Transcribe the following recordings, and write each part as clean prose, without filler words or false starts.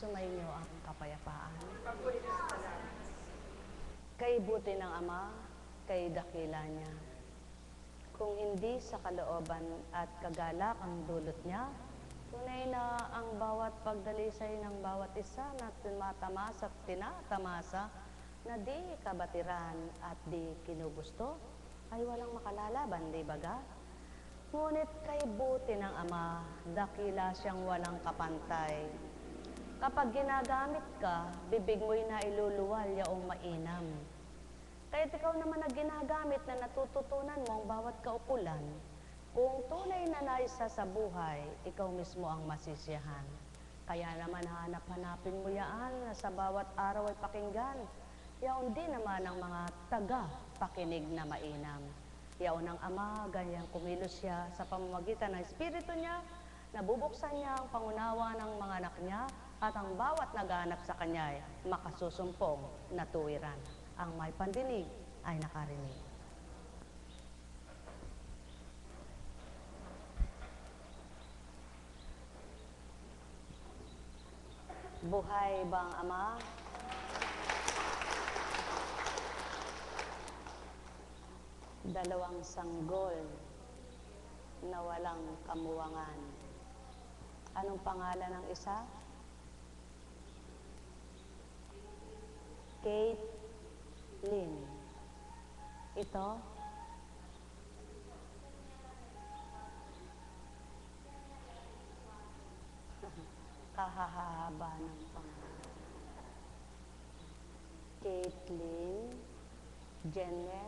Sumainyo ang kapayapaan. Kay buti ng Ama, kay dakila niya. Kung hindi sa kalooban at kagalakang dulot niya, tunay na ang bawat pagdalisay ng bawat isa na tumatamasa at tinatamasa na di kabatiran at di kinugusto, ay walang makalalaban, di baga? Ngunit kay buti ng Ama, dakila siyang walang kapantay. Kapag ginagamit ka, bibig mo'y nailuluwal yaong mainam. Kaya't ikaw naman na ginagamit na natututunan mo ang bawat kaukulan, kung tunay na naisa sa buhay, ikaw mismo ang masisiyahan. Kaya naman hanap-hanapin mo yaan na sa bawat araw ay pakinggan, yaon din naman ang mga taga-pakinig na mainam. Yaon ang Ama, ganyang kumilos siya sa pamamagitan ng Espiritu niya, nabubuksan niya ang pangunawa ng mga anak niya, at ang bawat naghanap sa kanya ay makasusumpong na tuwiran. Ang may pandinig ay nakarinig. Buhay ba ang Ama? Dalawang sanggol na walang kamuwangan. Anong pangalan ng isa? Kate Lynn. Ito? Kahahaba ng pangalan. Caitlin Janelle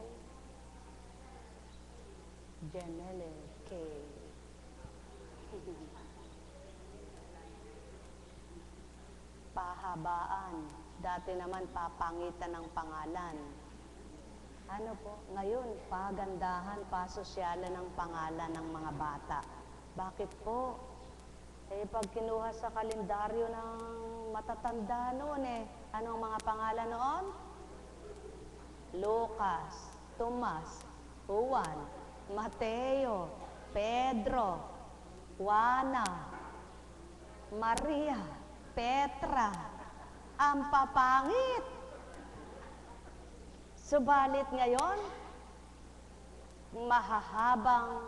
K. Pahabaan. Dati naman papangitan ng pangalan. Ano po? Ngayon, pagandahan, pasosyalan ng pangalan ng mga bata. Bakit po? Eh, pag kinuha sa kalendaryo ng matatanda noon anong mga pangalan noon? Lucas, Tomas, Juan, Mateo, Pedro, Juana, Maria, Petra, ang papangit. Subalit ngayon, mahahabang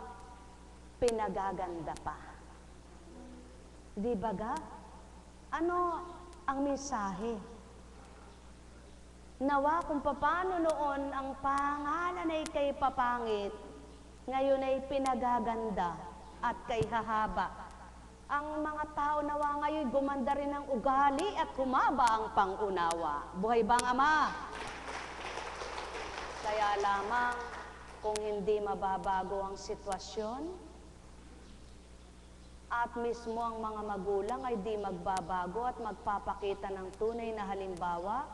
pinagaganda pa. Di baga? Ano ang mensahe? Nawa kung paano noon ang pangalan ay kay papangit, ngayon ay pinagaganda at kay hahaba. Ang mga tao nawa ngayon gumanda rin ang ugali at humaba ang pangunawa. Buhay bang Ama? Kaya lamang kung hindi mababago ang sitwasyon at mismo ang mga magulang ay di magbabago at magpapakita ng tunay na halimbawa,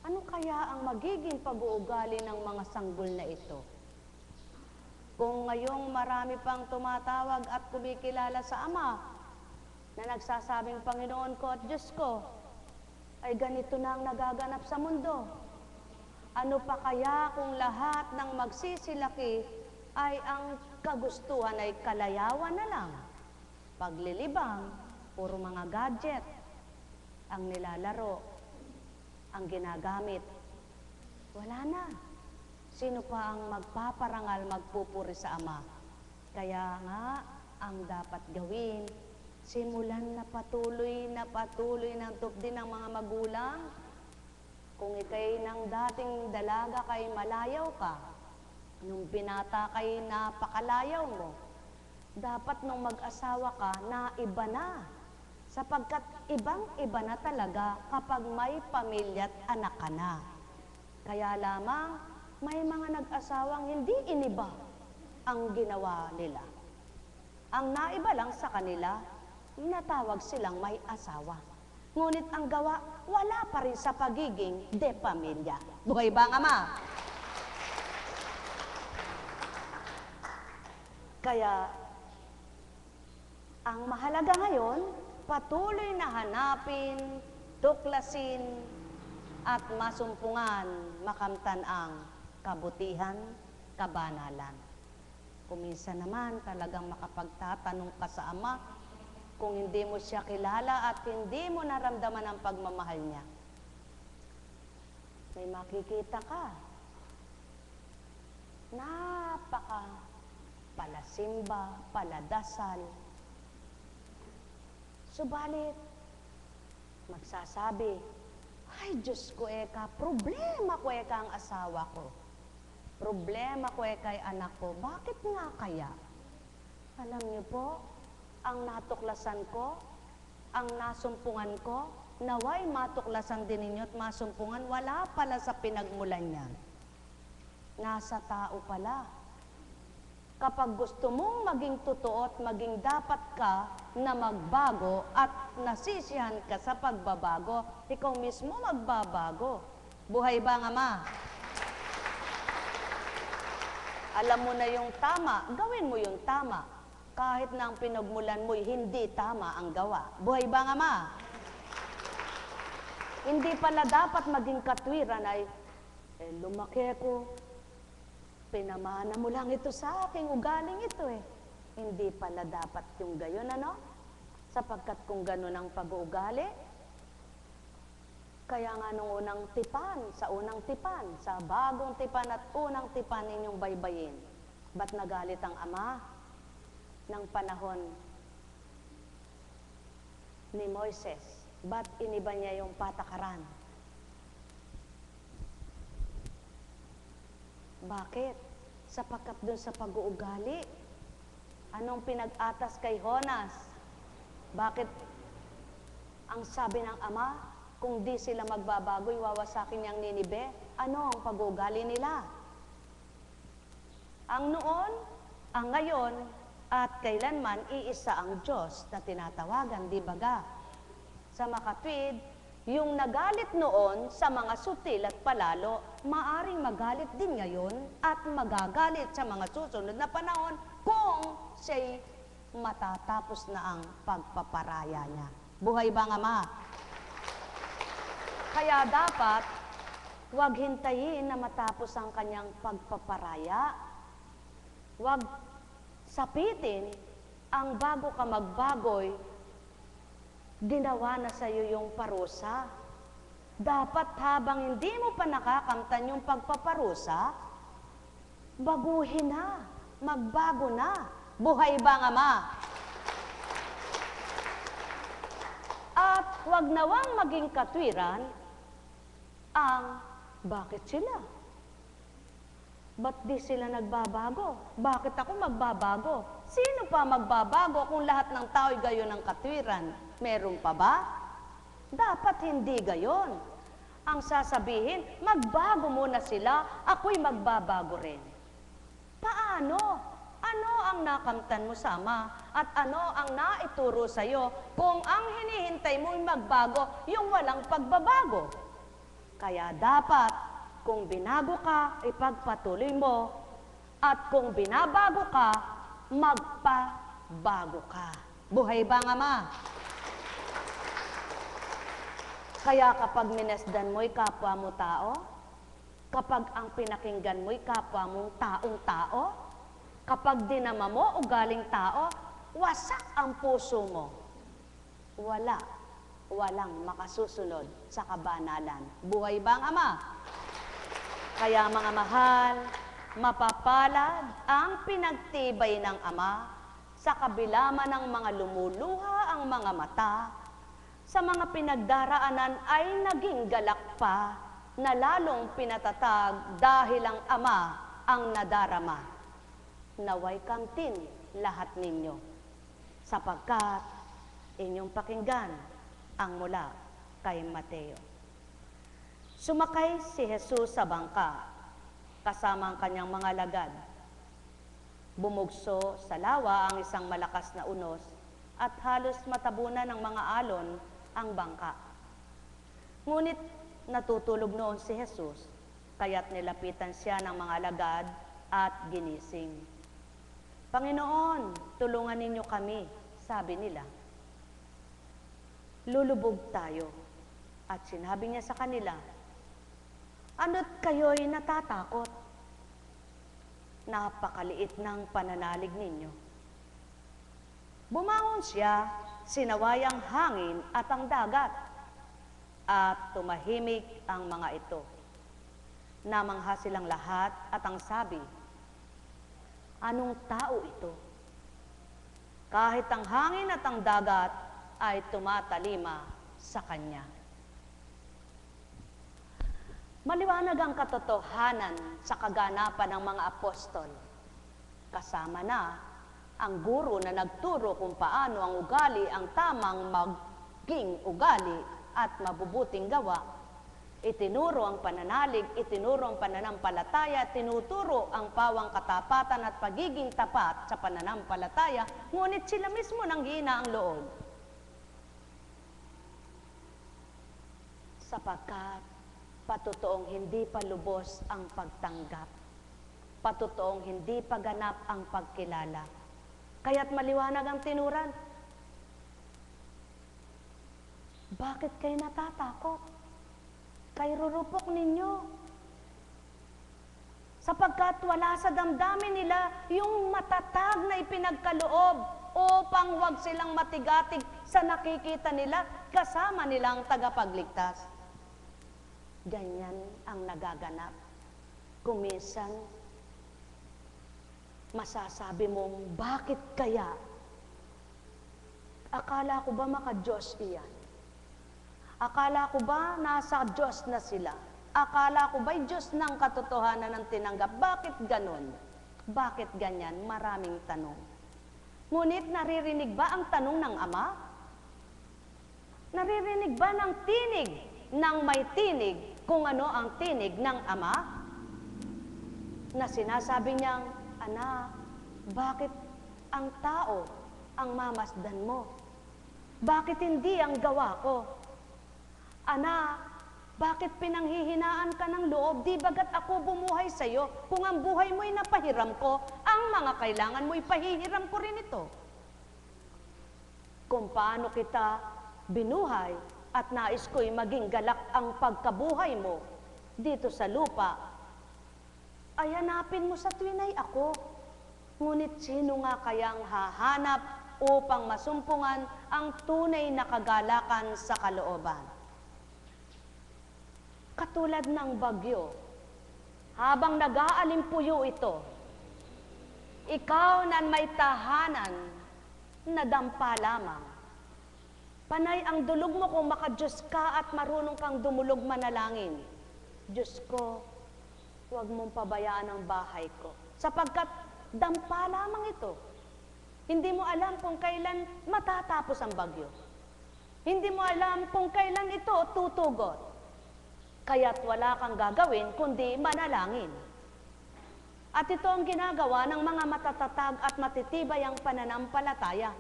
ano kaya ang magiging pag-uugali ng mga sanggol na ito? Kung ngayong marami pang tumatawag at kumikilala sa Ama, na nagsasabing Panginoon ko at Diyos ko, ay ganito na ang nagaganap sa mundo. Ano pa kaya kung lahat ng magsisilaki ay ang kagustuhan ay kalayawan na lang? Paglilibang, puro mga gadget ang nilalaro, ang ginagamit. Wala na. Sino pa ang magpaparangal, magpupuri sa Ama? Kaya nga, ang dapat gawin, simulan na patuloy ng tupdin ng mga magulang, Kung ikay ng dating dalaga kay malayaw ka, nung binata kay napakalayaw mo, dapat nung mag-asawa ka na iba na. Sapagkat ibang-iba na talaga kapag may pamilya at anak ka na. Kaya lamang, may mga nag-asawang hindi iniba ang ginawa nila. Ang naiba lang sa kanila, natawag silang may asawa. Ngunit ang gawa, wala pa rin sa pagiging de pamilya. Buhay ba ang ama? Kaya, ang mahalaga ngayon, patuloy na hanapin, tuklasin, at masumpungan, makamtan ang kabutihan, kabanalan. Kuminsan naman talagang makapagtatanong ka sa ama, kung hindi mo siya kilala at hindi mo naramdaman ang pagmamahal niya. May makikita ka. Palasimba, paladasal. Subalit, magsasabi, ay Diyos ko eka, problema ko eka ang asawa ko. Problema ko eka ay anak ko. Bakit nga kaya? Alam niyo po, ang natuklasan ko, ang nasumpungan ko, naway matuklasan din ninyo at masumpungan, wala pala sa pinagmulan niyan. Nasa tao pala. Kapag gusto mong maging totoo at maging dapat ka na magbago at nasisihan ka sa pagbabago, ikaw mismo magbabago. Buhay ba nga ma? Alam mo na yung tama, gawin mo yung tama. Kahit na ang pinagmulan mo'y hindi tama ang gawa. Buhay ba nga ma? Hindi pala dapat maging katwiran ay, lumaki ko, pinamana mo lang ito sa aking ugaling ito eh. Hindi pala dapat yung gayon, ano? Sapagkat kung ganon ang pag-uugali, kaya nga nung unang tipan, sa bagong tipan at unang tipan ninyong baybayin, ba't nagalit ang ama ng panahon ni Moises? Ba't iniba niya yung patakaran? Bakit? Sapagkat dun sa pag-uugali. Anong pinag-atas kay Jonas? Bakit ang sabi ng ama, kung di sila magbabago, iwawasakin niyang Ninibe? Ano ang pag-uugali nila? Ang noon, ang ngayon, at kailanman iisa ang Diyos na tinatawagan, di baga? Sa makatwid, yung nagalit noon sa mga sutil at palalo, maaring magalit din ngayon at magagalit sa mga susunod na panahon kung siya'y matatapos na ang pagpaparaya niya. Buhay ba nga ma? Kaya dapat, huwag hintayin na matapos ang kanyang pagpaparaya. Huwag sapitin ang bago ka magbagoy, ginawa na sa iyo yung parusa. Dapat habang hindi mo pa nakakamtan yung pagpaparusa, baguhin na, magbago na. Buhay ba nga ma? At huwag nawang maging katwiran ang bakit sila? Ba't di sila nagbabago? Bakit ako magbabago? Sino pa magbabago kung lahat ng tao'y gayon ang katwiran? Meron pa ba? Dapat hindi gayon. Ang sasabihin, magbago muna sila, ako'y magbabago rin. Paano? Ano ang nakamtan mo sa ama? At ano ang naituro sa'yo kung ang hinihintay mo'y magbago, yung walang pagbabago? Kaya dapat, kung binago ka, ipagpatuloy mo. At kung binabago ka, magpabago ka. Buhay ba nga ma? Kaya kapag minasdan mo'y kapwa mo tao, kapag ang pinakinggan mo'y kapwa mong taong-tao, kapag dinama mo ugaling tao, wasak ang puso mo. Walang makasusunod sa kabanalan. Buhay ba nga ma? Kaya mga mahal, mapapalad ang pinagtibay ng Ama sa kabila man ng mga lumuluha ang mga mata, sa mga pinagdaraanan ay naging galak pa, na lalong pinatatag dahil ang Ama ang nadarama. Naway kamtin lahat ninyo, sapagkat inyong pakinggan ang mula kay Mateo. Sumakay si Jesus sa bangka, kasama ang kanyang mga alagad. Bumugso sa lawa ang isang malakas na unos at halos matabunan ng mga alon ang bangka. Ngunit natutulog noon si Jesus, kaya't nilapitan siya ng mga alagad at ginising. Panginoon, tulungan ninyo kami, sabi nila. Lulubog tayo. At sinabi niya sa kanila, ano't kayo'y natatakot? Napakaliit ng pananalig ninyo. Bumangon siya, sinaway ang hangin at ang dagat, at tumahimik ang mga ito. Namangha silang lahat at ang sabi, anong tao ito? Kahit ang hangin at ang dagat ay tumatalima sa kanya. Maliwanag ang katotohanan sa kaganapan ng mga apostol. Kasama na ang guro na nagturo kung paano ang ugali ang tamang maging ugali at mabubuting gawa. Itinuro ang pananalig, itinuro ang pananampalataya, tinuturo ang pawang katapatan at pagiging tapat sa pananampalataya, ngunit sila mismo nanghina ang loob. Sapagkat patutoong hindi pa lubos ang pagtanggap, patutoong hindi pa ganap ang pagkilala. Kaya't maliwanag ang tinuran. Bakit kayo natatakot? Kay rurupok ninyo. Sapagkat wala sa damdamin nila yung matatag na ipinagkaloob upang wag silang matigatig sa nakikita nila kasama nilang tagapagligtas. Ganyan ang nagaganap. Kung minsan, masasabi mong, bakit kaya? Akala ko ba maka-Diyos iyan? Akala ko ba nasa Diyos na sila? Akala ko ba'y Diyos ng katotohanan ng tinanggap? Bakit ganon? Bakit ganyan? Maraming tanong. Ngunit naririnig ba ang tanong ng Ama? Naririnig ba ng tinig ng may tinig kung ano ang tinig ng Ama? Na sinasabi niyang, Anak, bakit ang tao ang mamasdan mo? Bakit hindi ang gawa ko? Anak, bakit pinanghihinaan ka ng loob? Di bagat ako bumuhay sa iyo? Kung ang buhay mo'y napahiram ko, ang mga kailangan mo'y pahihiram ko rin ito. Kung paano kita binuhay at nais ko'y maging galak ang pagkabuhay mo dito sa lupa, ay hanapin mo sa tuwinay ako. Ngunit sino nga kayang hahanap upang masumpungan ang tunay na kagalakan sa kalooban? Katulad ng bagyo, habang nag-aalimpuyo ito, ikaw na may tahanan na dampa lamang. Panay ang dulog mo kung maka-Diyos ka at marunong kang dumulog manalangin. Diyos ko, huwag mong pabayaan ang bahay ko. Sapagkat dampa lamang ito. Hindi mo alam kung kailan matatapos ang bagyo. Hindi mo alam kung kailan ito tutugot. Kaya't wala kang gagawin kundi manalangin. At ito ang ginagawa ng mga matatatag at matitibay ang pananampalataya,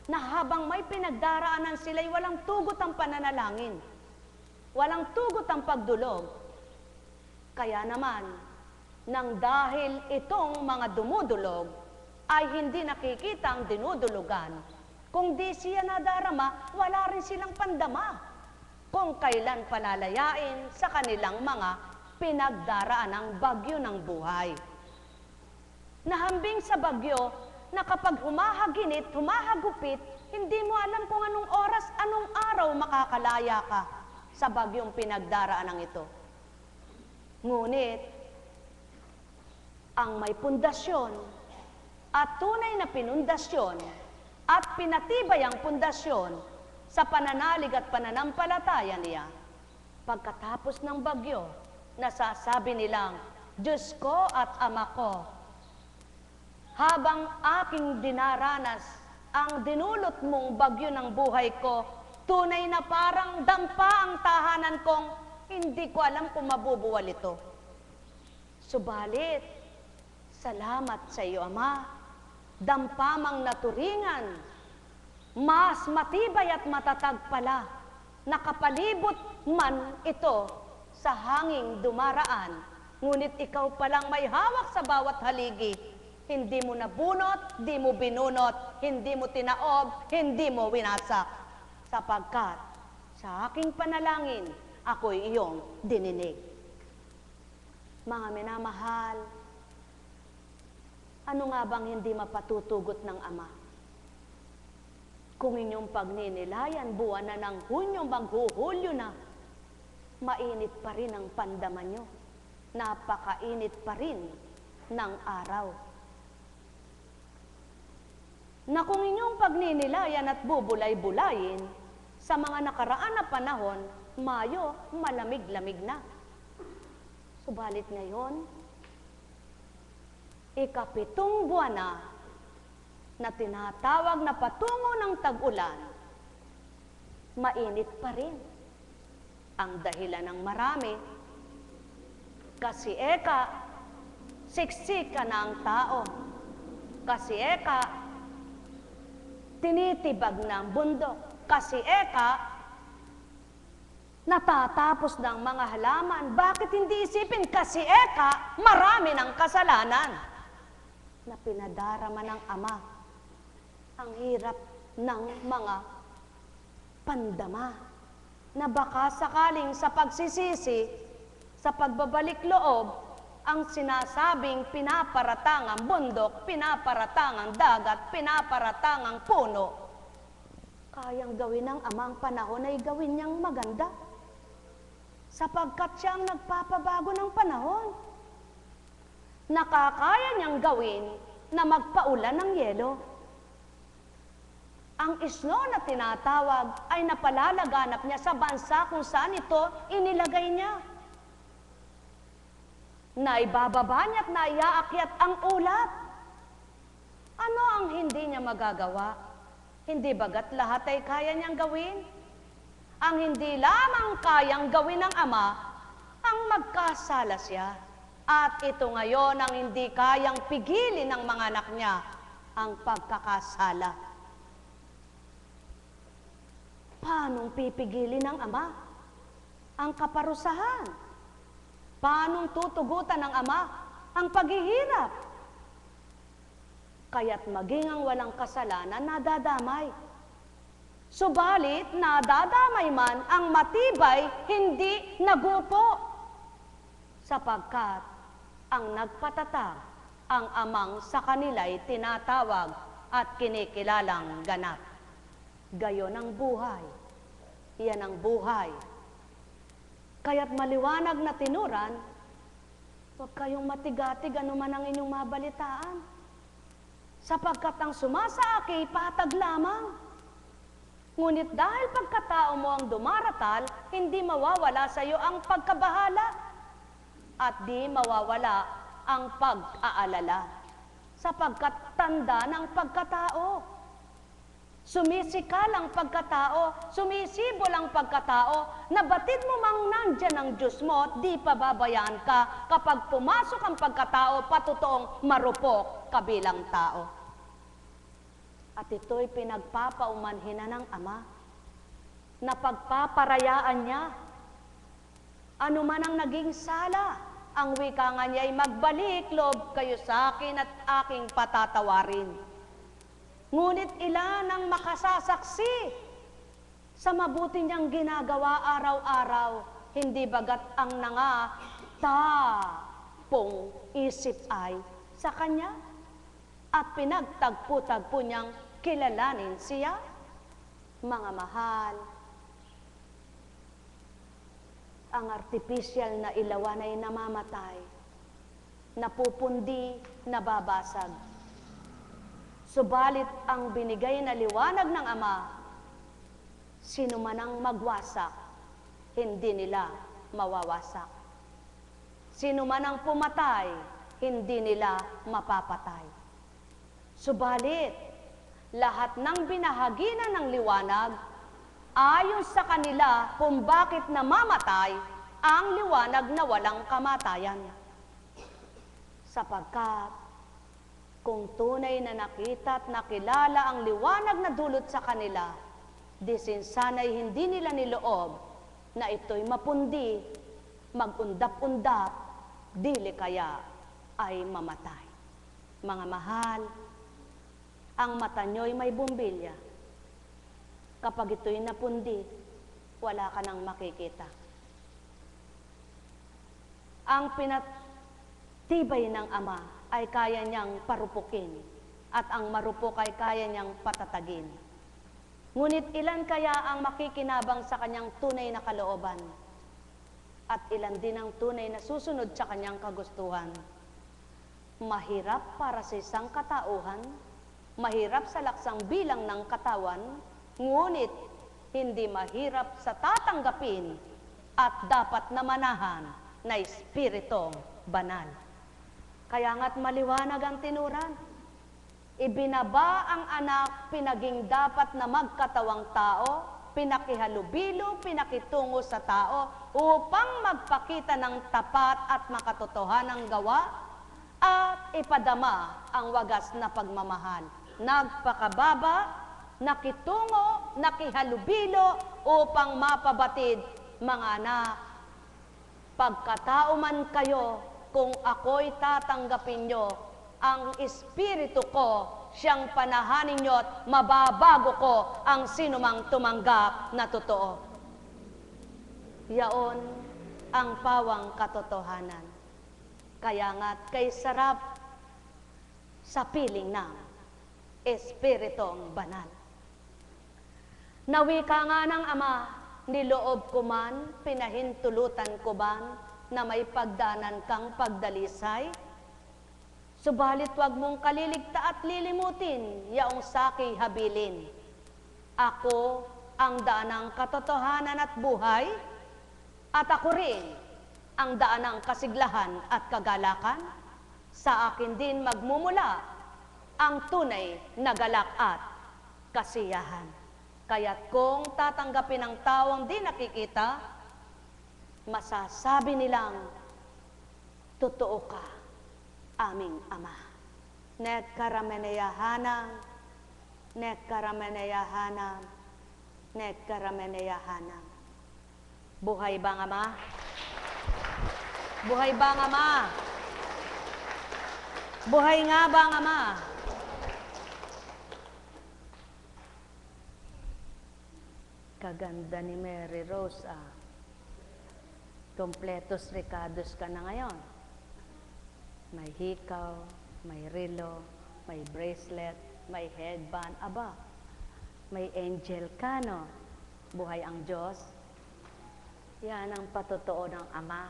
na habang may pinagdaraanan sila'y walang tugot ang pananalangin, walang tugot ang pagdulog. Kaya naman, nang dahil itong mga dumudulog ay hindi nakikita ang dinudulugan, kung di siya nadarama, wala rin silang pandama kung kailan palalayain sa kanilang mga pinagdaraan ng bagyo ng buhay. Nahambing sa bagyo na kapag humahaginit, humahagupit, hindi mo alam kung anong oras, anong araw makakalaya ka sa bagyong pinagdaraan ng ito. Ngunit, ang may pundasyon at tunay na pinundasyon at pinatibay ang pundasyon sa pananalig at pananampalataya niya Pagkatapos ng bagyo, nasasabi nilang, Diyos ko at Ama ko, habang aking dinaranas ang dinulot mong bagyo ng buhay ko, tunay na parang dampa ang tahanan kong hindi ko alam kung mabubuwal ito. Subalit, salamat sa iyo, Ama, dampa mang naturingan, mas matibay at matatag pala, nakapalibot man ito sa hanging dumaraan, ngunit ikaw palang may hawak sa bawat haligi. Hindi mo nabunot, di mo binunot, hindi mo tinaob, hindi mo winasak. Sapagkat sa aking panalangin, ako'y iyong dininig. Mga minamahal, ano nga bang hindi mapatutugot ng Ama? Kung inyong pagninilayan, buwan na ng Hunyo, maghuhulyo na, mainit pa rin ang pandaman nyo. Napakainit pa rin ng araw. Na kung inyong pagninilayan at bubulay-bulayin, sa mga nakaraan na panahon, Mayo, malamig-lamig na. Subalit ngayon, ikapitong buwan na tinatawag na patungo ng tag-ulan, mainit pa rin. Ang dahilan ng marami, kasi siksika na ang tao. Kasi tinitibag na ang bundok. Kasi natatapos ng mga halaman. Bakit hindi isipin? Kasi marami ng kasalanan na pinadarama ng Ama. Ang hirap ng mga pandama na baka sakaling sa pagsisisi, sa pagbabalik loob, ang sinasabing pinaparatang ang bundok, pinaparatang ang dagat, pinaparatang ang puno, kayang gawin ng Ama ang panahon ay gawin niyang maganda. Sapagkat siya ang nagpapabago ng panahon. Nakakaya niyang gawin na magpaulan ng yelo. Ang isno na tinatawag ay napalalaganap niya sa bansa kung saan ito inilagay niya. Naibababa niya at naiyaakyat ang ulat. Ano ang hindi niya magagawa? Hindi bagat lahat ay kaya niyang gawin? Ang hindi lamang kayang gawin ng Ama, ang magkasala siya. At ito ngayon ang hindi kayang pigilin ng mga anak niya, ang pagkakasala. Paanong pipigilin ng Ama ang kaparusahan? Paanong tutugutan ng Ama ang paghihirap? Kaya't maging ang walang kasalanan nadadamay. Subalit nadadamay man ang matibay, hindi nagupo. Sapagkat ang nagpatatag, ang Amang sa kanila'y tinatawag at kinikilalang ganap. Gayon ang buhay. Iyan ang buhay. Kaya't maliwanag na tinuran, huwag kayong matigatig anuman ang inyong mabalitaan. Sapagkat ang sumasaaki, patag lamang. Ngunit dahil pagkatao mo ang dumaratal, hindi mawawala sa iyo ang pagkabahala at di mawawala ang pag-aalala. Sapagkat tanda ng pagkatao. Sumisikal ang pagkatao, sumisibol ang pagkatao, nabatid mo mang nandyan ang Diyos mo at di pababayaan ka kapag pumasok ang pagkatao, patutoong marupok kabilang tao. At ito'y pinagpapaumanhina ng Ama, na pagpaparayaan niya. Ano man ang naging sala, ang wika nga niya ay magbalik loob kayo sa akin at aking patatawarin. Ngunit ilan ang makasasaksi sa mabuti niyang ginagawa araw-araw, hindi bagat ang nangatapong isip ay sa Kanya at pinagtagpo-tagpo niyang kilalanin siya. Mga mahal, ang artificial na ilawan ay namamatay, napupundi, nababasag. Subalit ang binigay na liwanag ng Ama, sino man ang magwasak, hindi nila mawawasak. Sino man ang pumatay, hindi nila mapapatay. Subalit, lahat ng binahaginan ng liwanag, ayon sa kanila kung bakit namamatay ang liwanag na walang kamatayan. Sapagkat kung tunay na nakita at nakilala ang liwanag na dulot sa kanila, di sana'y hindi nila niloob na ito'y mapundi, mag-undap-undap, dili kaya ay mamatay. Mga mahal, ang mata nyo'y may bumbilya. Kapag ito'y napundi, wala ka nang makikita. Ang pinatibay ng Ama ay kaya niyang parupukin, at ang marupok ay kaya niyang patatagin. Ngunit ilan kaya ang makikinabang sa kanyang tunay na kalooban? At ilan din ang tunay na susunod sa kanyang kagustuhan? Mahirap para sa isang katauhan, mahirap sa laksang bilang ng katawan, ngunit hindi mahirap sa tatanggapin at dapat na manahan na Espiritong Banal. Kaya nga't maliwanag ang tinuran. Ibinaba ang anak, pinaging dapat na magkatawang tao, pinakihalubilo, pinakitungo sa tao, upang magpakita ng tapat at makatotohanang gawa, at ipadama ang wagas na pagmamahal. Nagpakababa, nakitungo, nakihalubilo, upang mapabatid, mga anak, pagkatao man kayo, kung ako'y tatanggapin nyo, ang Espiritu ko, siyang panahanin nyo at mababago ko ang sinumang tumanggap na totoo. Yaon ang pawang katotohanan. Kaya nga't kay sarap sa piling ng Espiritong Banal. Nawika nga ng Ama, niloob ko man, pinahintulutan ko ban, na may pagdanan kang pagdalisay. Subalit wag mong kaliligta at lilimutin, yaong saki habilin. Ako ang daan ng katotohanan at buhay, at ako rin ang daan ng kasiglahan at kagalakan. Sa akin din magmumula ang tunay na galak at kasiyahan. Kaya't kung tatanggapin ng tawang di nakikita, masasabi nilang, totoo ka, aming Ama. Net karameneyahanam, net karameneyahanam, net karameneyahanam. Buhay bang Ama? Buhay bang Ama? Buhay nga bang Ama? Kaganda ni Mary Rose, Kompletos Ricados ka na ngayon. May hikaw, may relo, may bracelet, may headband. Aba, may angel ka, no? Buhay ang Diyos. Yan ang patotoo ng Ama.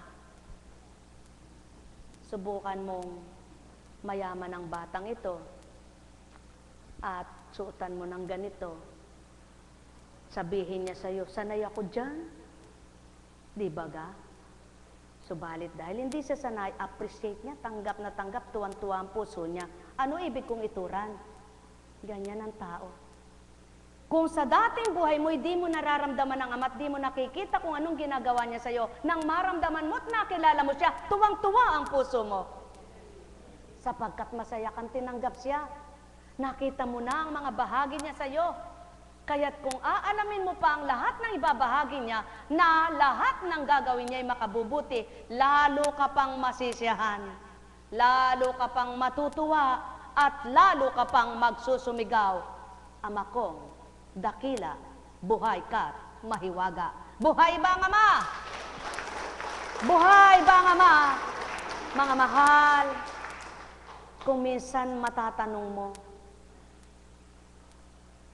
Subukan mong mayaman ang batang ito at suotan mo ng ganito. Sabihin niya sa'yo, sanay ako dyan. Di ba ga? Subalit dahil hindi siya sanay, appreciate niya, tanggap na tanggap, tuwan-tuwa ang puso niya. Ano ibig kong ituran? Ganyan ang tao. Kung sa dating buhay mo, di mo nararamdaman ang Ama at di mo nakikita kung anong ginagawa niya sa'yo, nang maramdaman mo at nakilala mo siya, tuwang-tuwa ang puso mo. Sapagkat masaya kang tinanggap siya. Nakita mo na ang mga bahagi niya sa'yo. Kaya't kung aalamin mo pa ang lahat ng ibabahagi niya, na lahat ng gagawin niya ay makabubuti, lalo ka pang masisiyahan, lalo ka pang matutuwa, at lalo ka pang magsusumigaw, Ama kong dakila, buhay ka't mahiwaga. Buhay ba ang Ama? Buhay ba ang Ama? Mga mahal, kung minsan matatanong mo,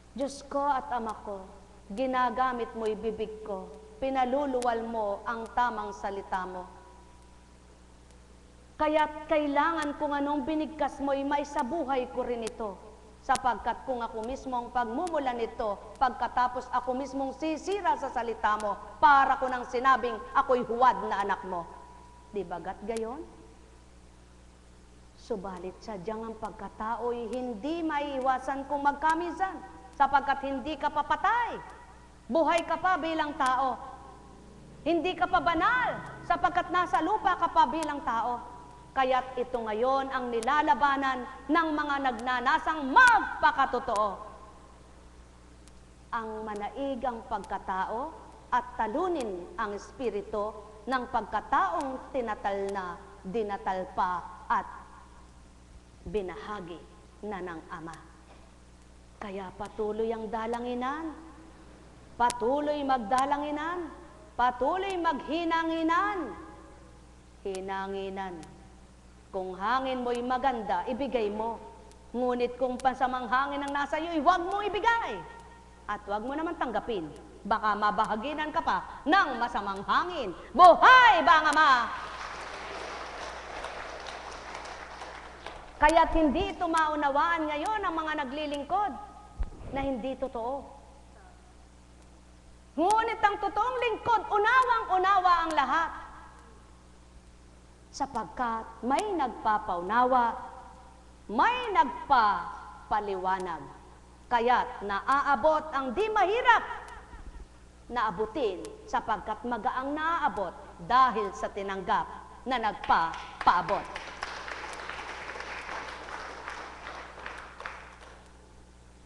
Diyos ko at Ama ko, ginagamit mo'y bibig ko, pinaluluwal mo ang tamang salita mo. Kaya't kailangan kung anong binigkas mo'y maisabuhay ko rin ito. sapagkat kung ako mismo ang pagmumula nito, pagkatapos ako mismong sisira sa salita mo, para ko nang sinabing ako'y huwad na anak mo. Di bagat gayon? Subalit sadyang ang pagkatao'y hindi maiiwasan kung magkamisan, sapagkat hindi ka pa patay. Buhay ka pa bilang tao. Hindi ka pa banal, sapagkat nasa lupa ka pa bilang tao. Kaya't ito ngayon ang nilalabanan ng mga nagnanasang magpakatotoo. Ang manaig ang pagkatao at talunin ang espiritu ng pagkataong tinatal na, dinatal pa at binahagi na ng Ama. Kaya patuloy ang dalanginan, patuloy magdalanginan, patuloy maghinanginan, hinanginan. Kung hangin mo'y maganda, ibigay mo. Ngunit kung pasamang hangin ang nasa iyo, huwag mo ibigay. At huwag mo naman tanggapin. Baka mabahaginan ka pa ng masamang hangin. Buhay ba ang Ama? Kaya't hindi ito maunawaan ngayon ang mga naglilingkod na hindi totoo. Ngunit ang totoong lingkod, unawang-unawa ang lahat. Sapagkat may nagpapaunawa, may nagpapaliwanag. Kaya't naaabot ang di mahirap na abutin, sapagkat magaang naaabot dahil sa tinanggap na nagpapaabot.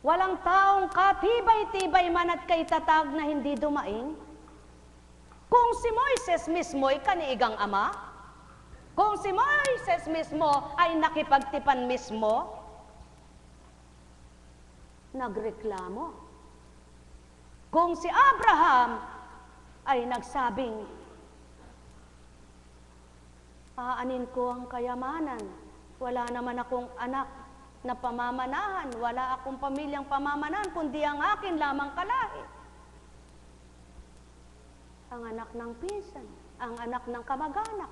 Walang taong katibay-tibay man at kaitatag na hindi dumaing. Kung si Moises mismo'y kaniigang ama, kung si Moises mismo ay nakipagtipan mismo, nagreklamo. Kung si Abraham ay nagsabing, aanin ko ang kayamanan, wala naman akong anak na pamamanahan, wala akong pamilyang pamamanahan, kundi ang akin lamang kalahi. Ang anak ng pinsan, ang anak ng kamag-anak.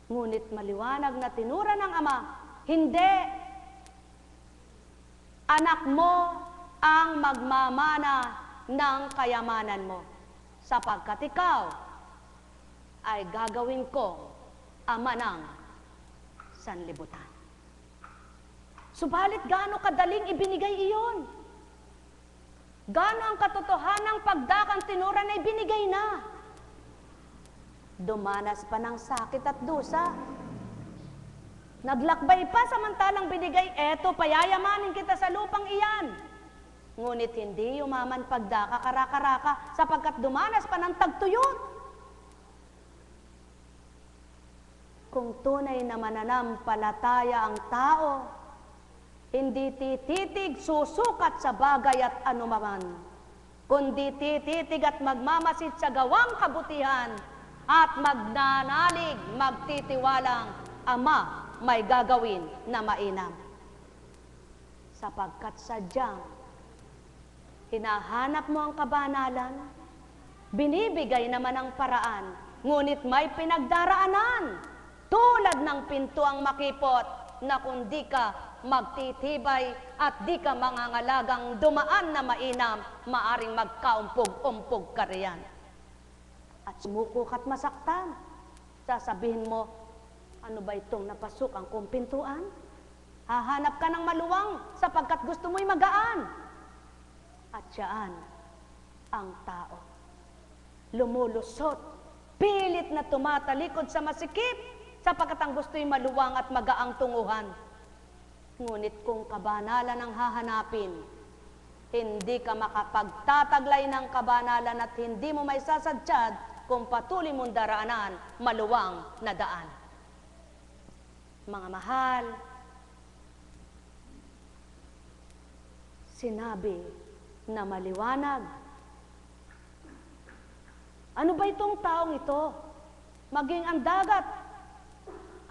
Ngunit maliwanag na tinura ng Ama, hindi. Anak mo ang magmamana ng kayamanan mo, sapagkat ikaw ay gagawin ko ama ng sanlibutan. Subalit gaano kadaling ibinigay iyon? Gaano ang katotohanang pagdakang tinura na ibinigay na? Dumanas pa ng sakit at dusa. Naglakbay pa samantalang binigay, eto, payayamanin kita sa lupang iyan. Ngunit hindi yumaman pagdaka karaka-raka sapagkat dumanas pa ng tagtuyot. Kung tunay na mananampalataya ang tao, hindi tititig susukat sa bagay at anuman, kundi tititig at magmamasid sa gawang kabutihan at magnanalig, magtitiwalang Ama may gagawin na mainam. Sapagkat sadyang hinahanap mo ang kabanalan, binibigay naman ang paraan, ngunit may pinagdaraanan, tulad ng pinto ang makipot, na kung di ka magtitibay at di ka mangangalagang dumaan na mainam, maaring magkaumpog-umpog ka riyan. At sumuko ka't masaktan, sasabihin mo, ano ba itong napasok ang kong pintuan? Hahanap ka ng maluwang sapagkat gusto mo'y magaan. At siyaan ang tao. Lumulusot, pilit na tumatalikod sa masikip, sapagkat ang gusto'y maluwang at magaang tunguhan. Ngunit kung kabanalan ang hahanapin, hindi ka makapagtataglay ng kabanalan at hindi mo may sasadyad kung patuloy mong daraanan maluwang na daan. Mga mahal, sinabi na maliwanag. Ano ba itong taong ito? Maging ang dagat,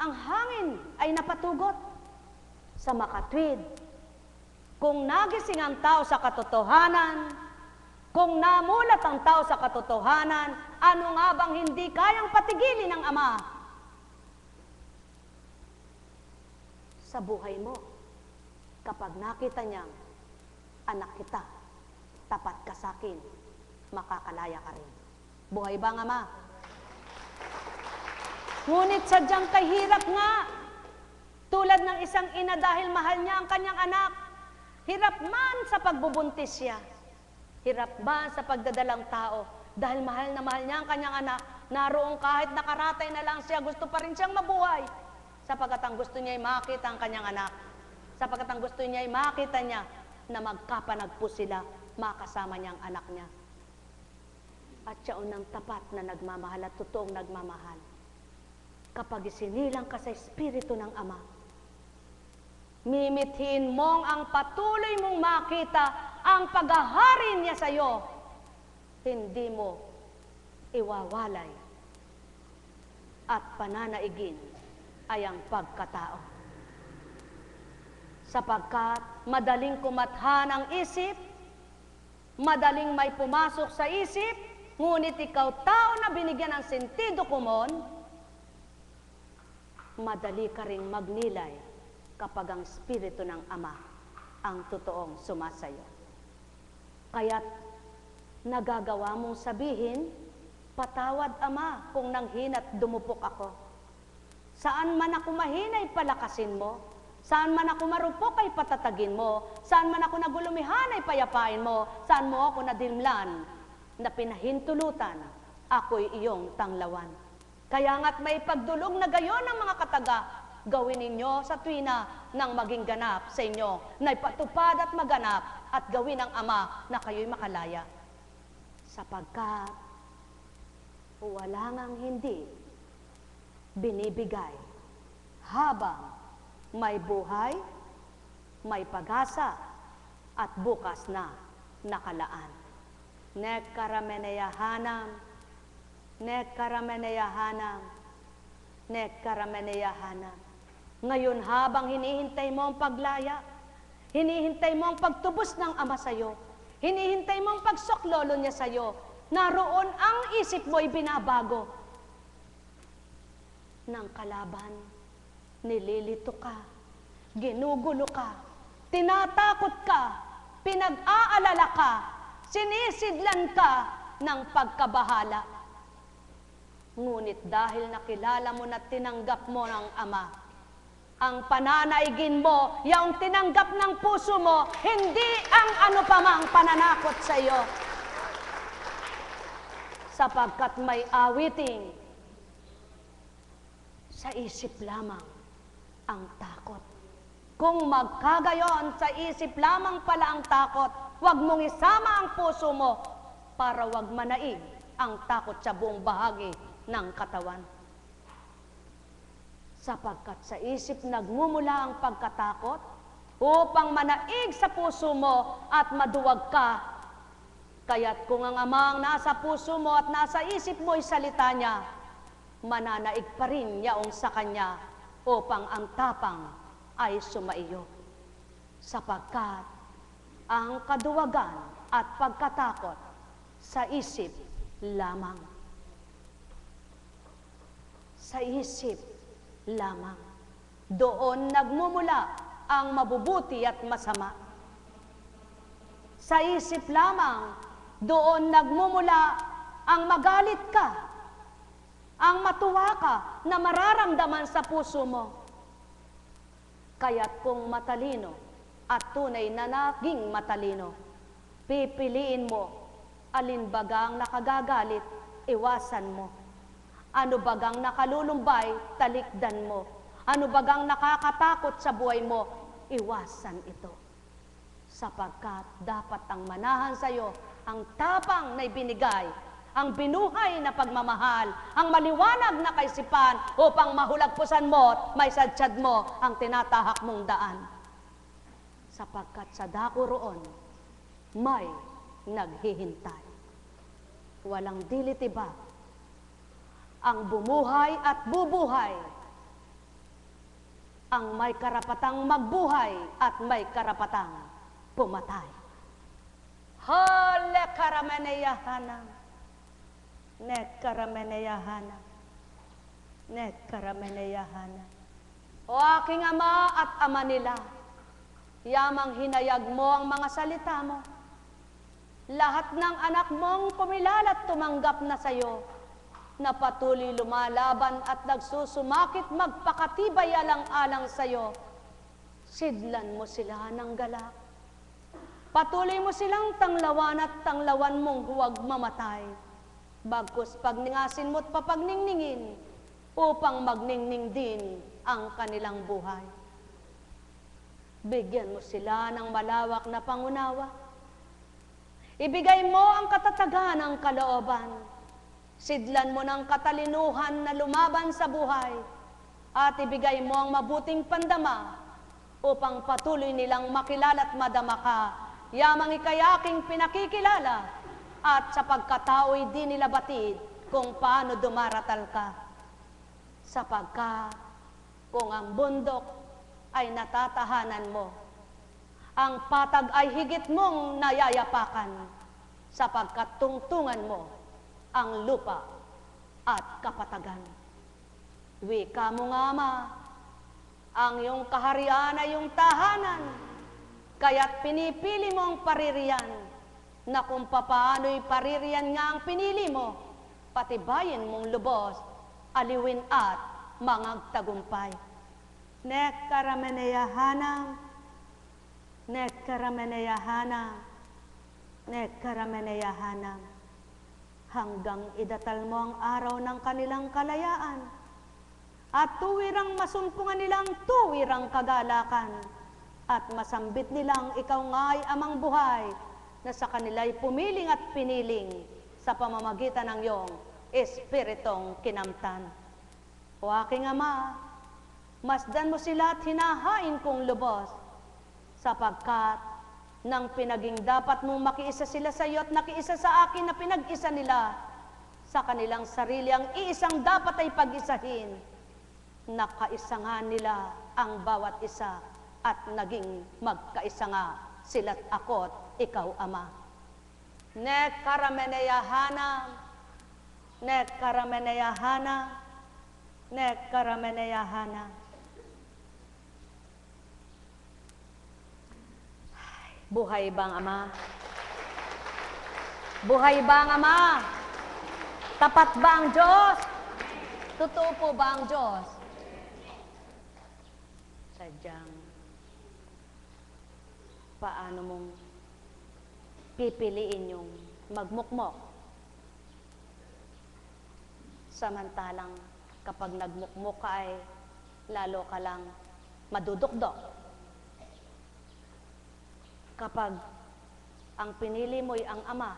ang hangin ay napatugot sa makatwid. Kung nagising ang tao sa katotohanan, kung namulat ang tao sa katotohanan, ano nga bang hindi kayang patigilin ng Ama sa buhay mo? Kapag nakita niyang, anak kita, tapat ka sa akin, makakalaya ka rin. Buhay ba ang Ama? Ngunit sadyang kahirap nga, tulad ng isang ina dahil mahal niya ang kanyang anak, hirap man sa pagbubuntis siya, hirap man sa pagdadalang tao, dahil mahal na mahal niya ang kanyang anak, naroon kahit nakaratay na lang siya, gusto pa rin siyang mabuhay, sapagkat ang gusto niya ay makita ang kanyang anak, sapagkat ang gusto niya ay makita niya na magkapanagpo sila, makasama niya ang anak niya. At siya unang tapat na nagmamahal at totoong nagmamahal. Kapag isinilang ka sa Espiritu ng Ama, mimithin mong ang patuloy mong makita ang paghahari niya sa iyo. Hindi mo iwawalay at pananaigin ay ang pagkatao. Sapagkat madaling kumathan ang isip, madaling may pumasok sa isip, ngunit ikaw tao na binigyan ng sentido komon, madali ka ring magnilay kapag ang Espiritu ng Ama ang totoong sumasayo. Kaya't nagagawa mong sabihin, patawad Ama kung nanghina't dumupok ako. Saan man ako mahinay palakasin mo, saan man ako marupok ay patatagin mo, saan man ako nagulumihan ay payapain mo, saan mo ako nadimlan na pinahintulutan, ako'y iyong tanglawan. Kaya nga't may pagdulog na gayon ng mga kataga, gawin ninyo sa tuwina nang maging ganap sa inyo, na ipatupad at maganap at gawin ng Ama na kayo'y makalaya. Sapagkat wala ngang hindi binibigay habang may buhay, may pag-asa at bukas na nakalaan. Nekkarameneyahanam, nekkarameneyahanam, nekkarameneyahanam. Ngayon habang hinihintay mo ang paglaya, hinihintay mo ang pagtubos ng Ama sa'yo, hinihintay mo ang pagsuklolo niya sa'yo, naroon ang isip mo'y binabago ng kalaban. Nililito ka, ginugulo ka, tinatakot ka, pinag-aalala ka, sinisidlan ka ng pagkabahala. Ngunit dahil nakilala mo na tinanggap mo ng Ama, ang pananaigin mo, yung tinanggap ng puso mo, hindi ang ano pa mang pananakot sa iyo. Sapagkat may awiting, sa isip lamang ang takot. Kung magkagayon, sa isip lamang pala ang takot, huwag mong isama ang puso mo para huwag manaig ang takot sa buong bahagi ng katawan. Sapagkat sa isip nagmumula ang pagkatakot upang manaig sa puso mo at maduwag ka. Kaya't kung ang Ama ang nasa puso mo at nasa isip mo ay salita niya, mananaig pa rin yaong sa Kanya upang ang tapang ay sumaiyo. Sapagkat ang kaduwagan at pagkatakot sa isip lamang. Sa isip lamang. Doon nagmumula ang mabubuti at masama. Sa isip lamang, doon nagmumula ang magalit ka, ang matuwa ka na mararamdaman sa puso mo. Kaya't kung matalino at tunay na naging matalino, pipiliin mo alin bagang nakagagalit, iwasan mo. Ano bagang nakalulumbay, talikdan mo. Ano bagang nakakatakot sa buhay mo, iwasan ito. Sapagkat dapat ang manahan sa iyo ang tapang na ibinigay, ang binuhay na pagmamahal, ang maliwanag na kaisipan upang mahulagpusan mo at may sadsad mo ang tinatahak mong daan. Sapagkat sa dako roon, may naghihintay. Walang dilitibak ang bumuhay at bubuhay, ang may karapatang magbuhay at may karapatang pumatay. Hale karameneyahanam, nekkarameneyahanam, nekkarameneyahanam. O aking Ama at Ama nila, Yamang hinayag mo ang mga salita mo. Lahat ng anak mong pumilalat tumanggap na sa'yo, na patuloy lumalaban at nagsusumakit magpakatibay alang-alang sa'yo. Sidlan mo sila ng galak. Patuloy mo silang tanglawan at tanglawan mong huwag mamatay. Bagkus pagningasin mo't papagningningin upang magningning din ang kanilang buhay. Bigyan mo sila ng malawak na pangunawa. Ibigay mo ang katatagan ng kalooban. Sidlan mo ng katalinuhan na lumaban sa buhay at ibigay mo ang mabuting pandama upang patuloy nilang makilala at madama ka. Yamang ika'y aking pinakikilala at sa pagkatao'y di nila batid kung paano dumaratal ka. Sapagkat kung ang bundok ay natatahanan mo, ang patag ay higit mong nayayapakan, sapagkat tungtungan mo ang lupa at kapatagan. Wika mo nga, Ama, ang iyong kaharian ay iyong tahanan, kaya't pinipili mo ang paririyan, na kung papaano'y paririyan nga ang pinili mo, patibayin mong lubos, aliwin at mangagtagumpay. Nek karameneyahanam, nek karameneyahanam, nek karameneyahanam. Hanggang idatal mo ang araw ng kanilang kalayaan at tuwirang masumpungan nilang tuwirang kagalakan at masambit nilang ikaw nga'y amang buhay na sa kanila'y pumiling at piniling sa pamamagitan ng iyong espiritong kinamtan. O aking Ama, masdan mo sila at hinahain kong lubos, sapagkat nang pinaging dapat mong makiisa sila sa iyo at nakiisa sa akin na pinag-isa nila sa kanilang sarili, ang iisang dapat ay pag-isahin. Nakaisa nga nila ang bawat isa at naging magkaisa nga sila't ako't ikaw, Ama. Nek karameneyahana, nek karameneyahana, nek karameneyahana. Buhay bang Ama? Buhay bang Ama? Tapat ba ang Diyos? Totoo po ba ang Diyos? Sadyang, paano mong pipiliin yung magmukmok? Samantalang kapag nagmukmok ka ay lalo ka lang madudukdok. Kapag ang pinili mo'y ang Ama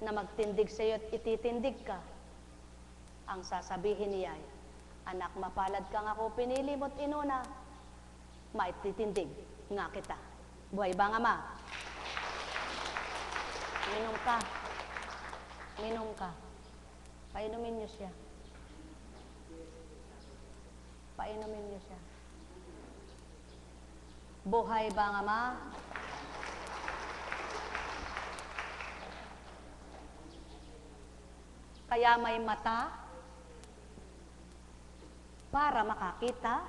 na magtindig sa iyo at ititindig ka, ang sasabihin niya ay, anak, mapalad kang ako pinili mo't inuna, maititindig nga kita. Buhay bang Ama? Minom ka. Minom ka. Painumin niyo siya. Painumin niyo siya. Buhay bang Ama? Kaya may mata para makakita.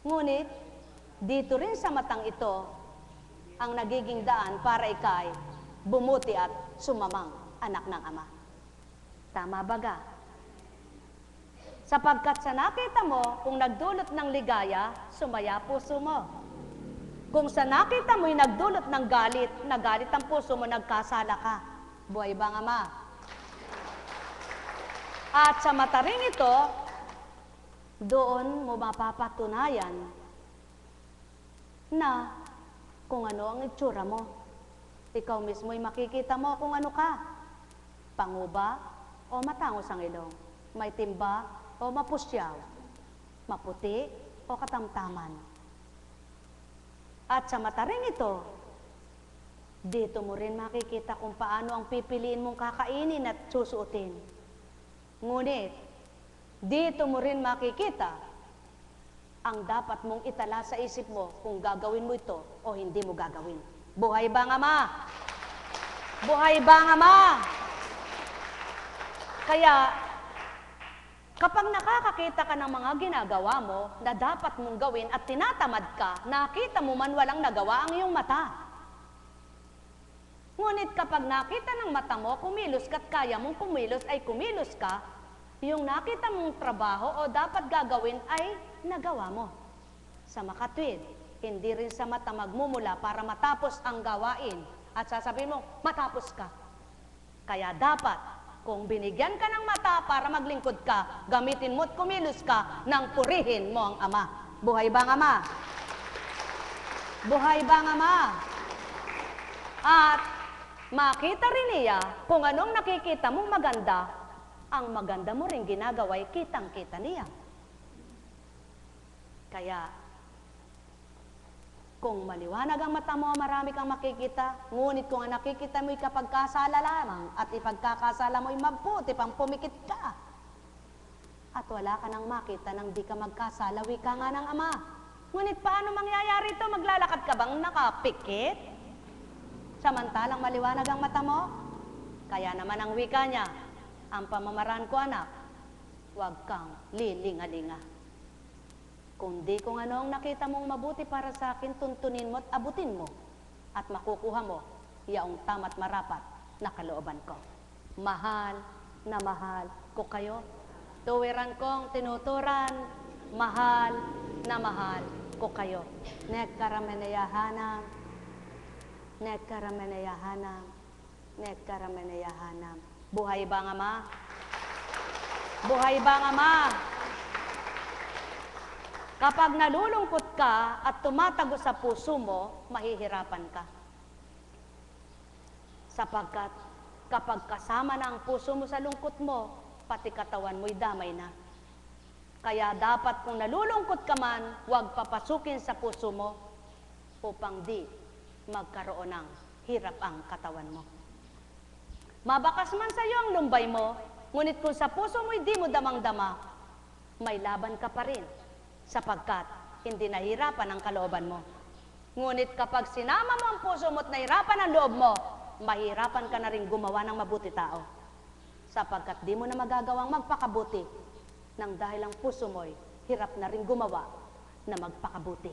Ngunit, dito rin sa matang ito, ang nagiging daan para ikay bumuti at sumamang anak ng Ama. Tama baga? Sapagkat sa nakita mo, kung nagdulot ng ligaya, sumaya puso mo. Kung sa nakita mo'y nagdulot ng galit, nagalit ang puso mo, nagkasala ka. Buhay bang Ama? At sa mata rin ito, doon mo mapapatunayan na kung ano ang itsura mo. Ikaw mismo'y makikita mo kung ano ka. Panguba o matangos ang ilong. May timba o mapusyaw, maputi o katamtaman. At sa mata rin ito, dito mo rin makikita kung paano ang pipiliin mong kakainin at susuotin. Ngunit, dito mo rin makikita ang dapat mong itala sa isip mo kung gagawin mo ito o hindi mo gagawin. Buhay bang Ama? Buhay bang Ama? Kaya, Kapag nakakakita ka ng mga ginagawa mo na dapat mong gawin at tinatamad ka, nakita mo man walang nagawa ang iyong mata. Ngunit kapag nakita ng mata mo, kumilos ka at kaya mong kumilos ay kumilos ka, yung nakita mong trabaho o dapat gagawin ay nagawa mo. Sa makatwid, hindi rin sa mata magmumula para matapos ang gawain at sasabihin mo, matapos ka. Kaya dapat, kung binigyan ka ng mata para maglingkod ka, gamitin mo at kumilos ka nang purihin mo ang Ama. Buhay ba ang Ama? Buhay ba ang Ama? At makita rin niya kung anong nakikita mong maganda, ang maganda mo rin ginagawa ay kitang-kita niya. Kaya, kung maliwanag ang mata mo, marami kang makikita. Ngunit kung ang nakikita mo'y kapag kasala lamang at ipagkakasala mo'y mabuti pang pumikit ka. At wala ka nang makita nang di ka magkasala, wika nga ng Ama. Ngunit paano mangyayari ito? Maglalakad ka bang nakapikit? Samantalang maliwanag ang mata mo? Kaya naman ang wika niya, ang pamamaraan ko anak, huwag kang lilinga-linga. Kundi kung ano ang nakita mong mabuti para sa akin, tuntunin mo at abutin mo. At makukuha mo, yaong tama't marapat na kalooban ko. Mahal na mahal ko kayo. Tuwiran kong tinuturan, mahal na mahal ko kayo. Nekkarameneyahanam, nekkarameneyahanam, nekkarameneyahanam. Buhay ba ang Ama? Buhay ba ang Ama? Kapag nalulungkot ka at tumatago sa puso mo, mahihirapan ka. Sapagkat kapag kasama na ang puso mo sa lungkot mo, pati katawan mo'y damay na. Kaya dapat kung nalulungkot ka man, huwag papasukin sa puso mo upang di magkaroon ng hirap ang katawan mo. Mabakas man sa iyo ang lumbay mo, ngunit kung sa puso mo'y di mo damang-dama, may laban ka pa rin. Sapagkat hindi nahirapan ang kalooban mo. Ngunit kapag sinama mo ang puso mo at nahirapan ang loob mo, mahirapan ka na rin gumawa ng mabuti tao. Sapagkat di mo na magagawang magpakabuti nang dahil ang puso mo'y hirap na rin gumawa na magpakabuti.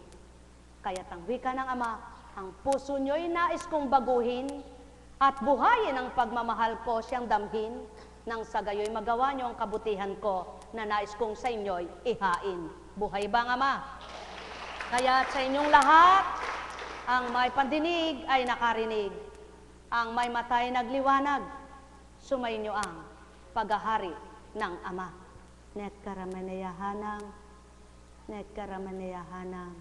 Kaya't ang wika ng Ama, ang puso nyo'y nais kong baguhin at buhayin ang pagmamahal ko siyang damhin nang sa gayo'y magawa nyo ang kabutihan ko na nais kong sa inyo'y ihain. Buhay ba ang Ama? Kaya sa inyong lahat, ang may pandinig ay nakarinig, ang may mata ay nagliwanag, sumainyo ang paghahari ng Ama. Nekkarameneyahanam, nekkarameneyahanam,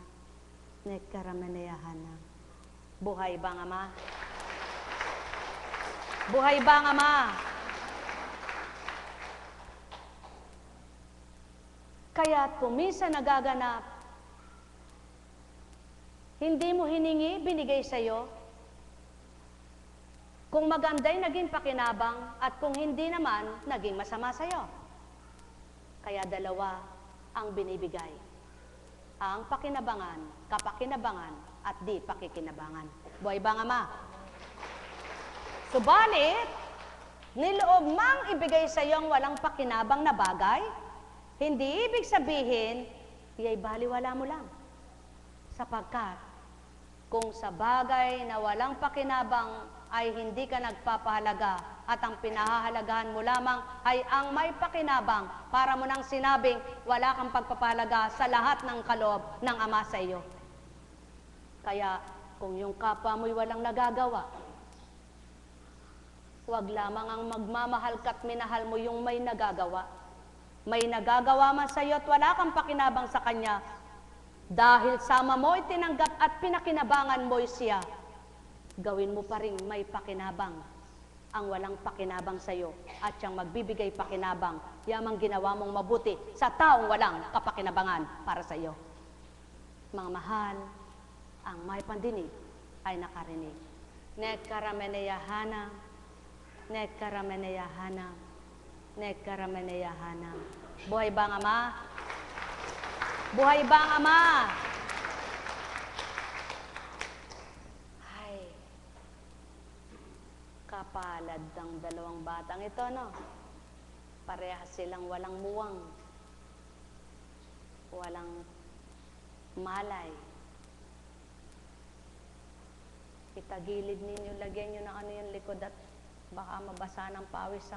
nekkarameneyahanam. Buhay ba ang Ama? Buhay ba ang Ama? Kaya't kung minsan nagaganap, hindi mo hiningi, binigay sa'yo. Kung maganda'y naging pakinabang at kung hindi naman, naging masama sa'yo. Kaya dalawa ang binibigay. Ang pakinabangan, kapakinabangan, at di pakikinabangan. Buhay ba ang Ama? Subalit, niloob mang ibigay sa'yo ang walang pakinabang na bagay, hindi ibig sabihin, iya'y baliwala mo lang. Sapagkat, kung sa bagay na walang pakinabang ay hindi ka nagpapahalaga at ang pinahahalagahan mo lamang ay ang may pakinabang para mo nang sinabing wala kang pagpapahalaga sa lahat ng kaloob ng Ama sa iyo. Kaya, kung yung kapwa mo'y walang nagagawa, huwag lamang ang magmamahal ka't minahal mo yung may nagagawa. May nagagawa man sa iyo at wala kang pakinabang sa kanya, dahil sama mo itinanggap at pinakinabangan mo siya, gawin mo pa rin may pakinabang ang walang pakinabang sa iyo at siyang magbibigay pakinabang, yamang ginawa mong mabuti sa taong walang kapakinabangan para sa iyo. Mga mahal, ang may pandinig ay nakarinig. Nekkarameneyahanam, nekkarameneyahanam, nekkarameneyahanam. Buhay ba ang Ama? Buhay ba ang Ama? Ay, kapalad ng dalawang batang ito, no? Parehas silang walang muwang, walang malay. Itagilid ninyo, lagyan nyo ng ano yung likod at baka mabasa ng pawis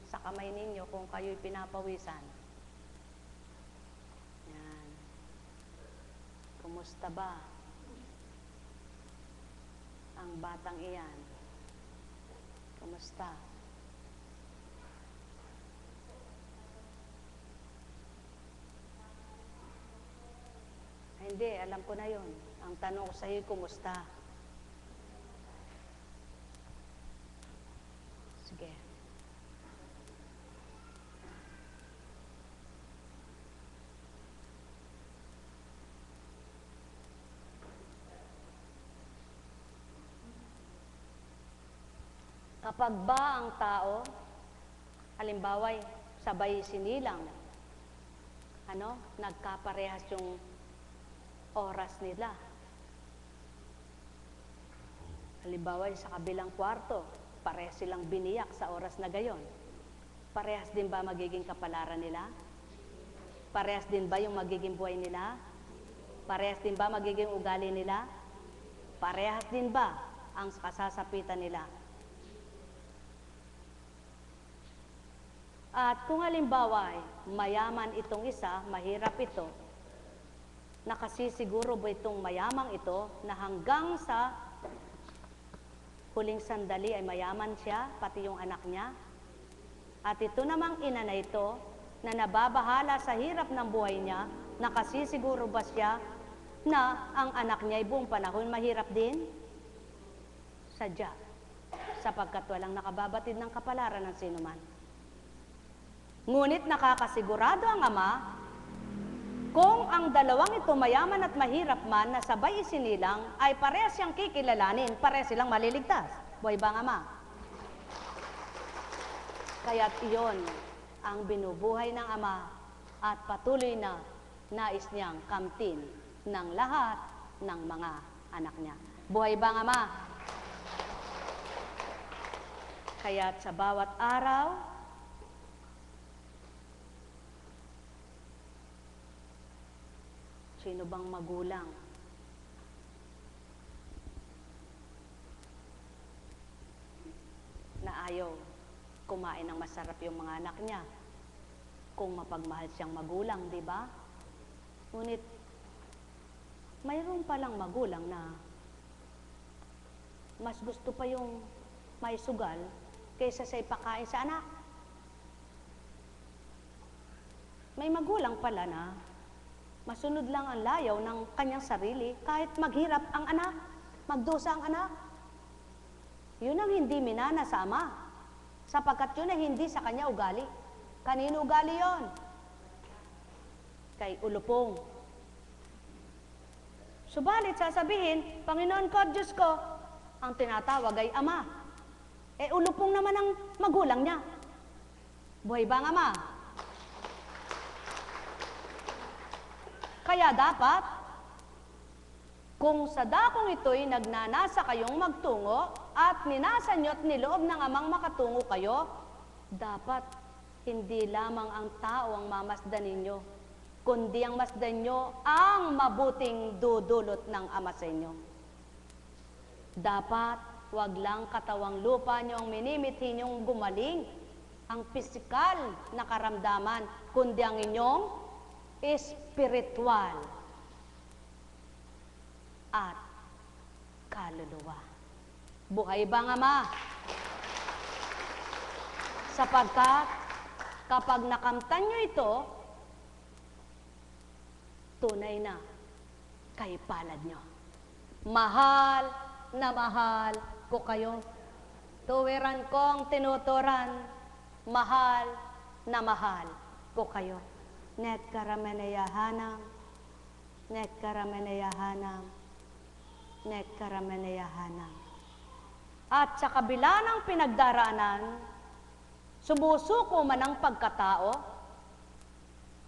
sa kamay ninyo kung kayo'y pinapawisan. Yan. Kumusta ba ang batang iyan? Kumusta? Ay, hindi, alam ko na yun. Ang tanong ko sa iyo, kumusta? Sige. Kapag ba ang tao, halimbawa, sabay sinilang, nagkaparehas yung oras nila. Halimbawa, sa kabilang kwarto, parehas silang biniyak sa oras na gayon. Parehas din ba magiging kapalaran nila? Parehas din ba yung magiging buhay nila? Parehas din ba magiging ugali nila? Parehas din ba ang kasasapitan nila? At kung halimbawa ay mayaman itong isa, mahirap ito, nakasisiguro ba itong mayamang ito na hanggang sa huling sandali ay mayaman siya, pati yung anak niya? At ito namang ina na ito na nababahala sa hirap ng buhay niya, nakasisiguro ba siya na ang anak niya ay buong panahon mahirap din? Sadya, sapagkat walang nakababatid ng kapalaran ng sinuman. Ngunit nakakasigurado ang ama, kung ang dalawang ito mayaman at mahirap man na sabay isinilang, ay parehas siyang kikilalanin, parehas silang maliligtas. Buhay bang ama? Kaya't iyon ang binubuhay ng ama at patuloy na nais niyang kamtin ng lahat ng mga anak niya. Buhay bang ama? Kaya't sa bawat araw, sino bang magulang na ayaw kumain ng masarap yung mga anak niya kung mapagmahal siyang magulang, di ba? Ngunit mayroon palang magulang na mas gusto pa yung may sugal kaysa sa ipakain sa anak. May magulang pala na masunod lang ang layaw ng kanyang sarili kahit maghirap ang anak, magdusa ang anak. Yun ang hindi minana sa ama, sapagkat yun ay hindi sa kanya ugali. Kanino ugali yon? Kay ulupong. Subalit sasabihin, Panginoon ko, Diyos ko, ang tinatawag ay ama. Ulupong naman ang magulang niya. Buhay bang ama? Kaya dapat, kung sa dakong ito'y nagnanasa kayong magtungo at minasa nyo at niloob ng amang makatungo kayo, dapat hindi lamang ang tao ang mamasdan ninyo, kundi ang masdan nyo ang mabuting dudulot ng ama sa inyo. Dapat, wag lang katawang lupa nyo ang minimithi nyong gumaling, ang pisikal na karamdaman, kundi ang inyong espiritual at kaluluwa. Buhay bang ama? Sapagkat kapag nakamtan nyo ito, tunay na kay palad nyo. Mahal na mahal ko kayo. Tuwiran kong tinuturan, mahal na mahal ko kayo. Net karameneyahanam, net karameneyahanam, net karameneyahanam. At sa kabila ng pinagdaraanan, sumusuko man ang pagkatao,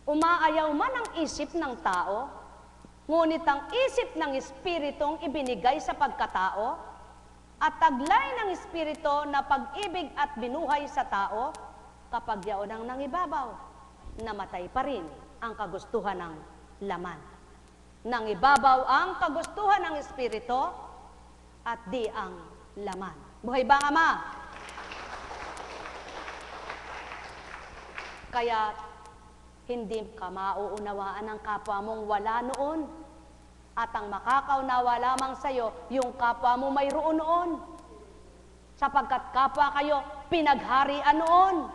umaayaw man ang isip ng tao, ngunit ang isip ng Espiritong ibinigay sa pagkatao, at taglay ng Espiritu na pag-ibig at binuhay sa tao, kapag yaon ang nangibabaw, namatay pa rin ang kagustuhan ng laman. Nangibabaw ang kagustuhan ng espiritu at di ang laman. Buhay ba ang Ama? Kaya hindi ka mauunawaan ng kapwa mong wala noon. At ang makakaunawa lamang sa iyo, yung kapwa mo mayroon noon. Sapagkat kapwa kayo pinagharian noon.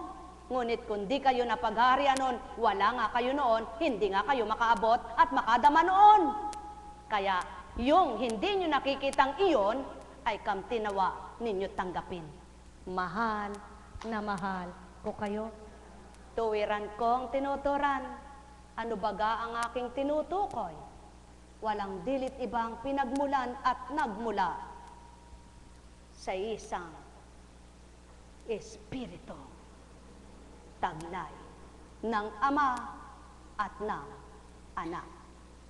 Ngunit kung di kayo napagharian noon, wala nga kayo noon, hindi nga kayo makaabot at makadama noon. Kaya yung hindi nyo nakikitang iyon, ay kamtinawa ninyo tanggapin. Mahal na mahal ko kayo. Tuwiran kong tinuturan, ano baga ang aking tinutukoy? Walang dilit ibang pinagmulan at nagmula sa isang espiritu, taglay ng Ama at ng Anak.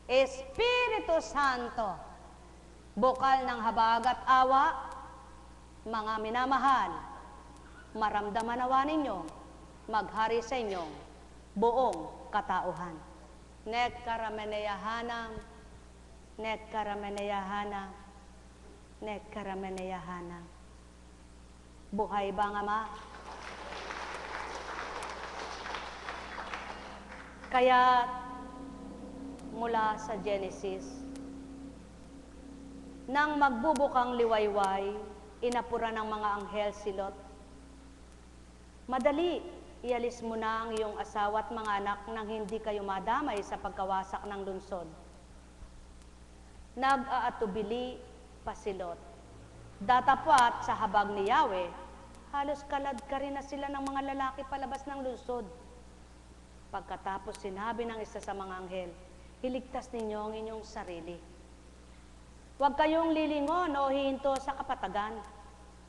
Espiritu Santo, bukal ng habag at awa, mga minamahal, maramdaman nawa ninyo, maghari sa inyong buong katauhan. Nekkarameneyahanam, nekkarameneyahanam, nekkarameneyahanam. Buhay ba ang Ama? Kaya mula sa Genesis, nang magbubukang liwayway, inapura ng mga anghel si Lot. Madali, ialis mo na ang iyong asawa at mga anak nang hindi kayo madamay sa pagkawasak ng lungsod. Nag-aatubili pa si Lot. Datapwat sa habag ni Yahweh, halos kalad ka rin na sila ng mga lalaki palabas ng lungsod. Pagkatapos sinabi ng isa sa mga anghel, iligtas ninyo ang inyong sarili. Huwag kayong lilingon o hihinto sa kapatagan.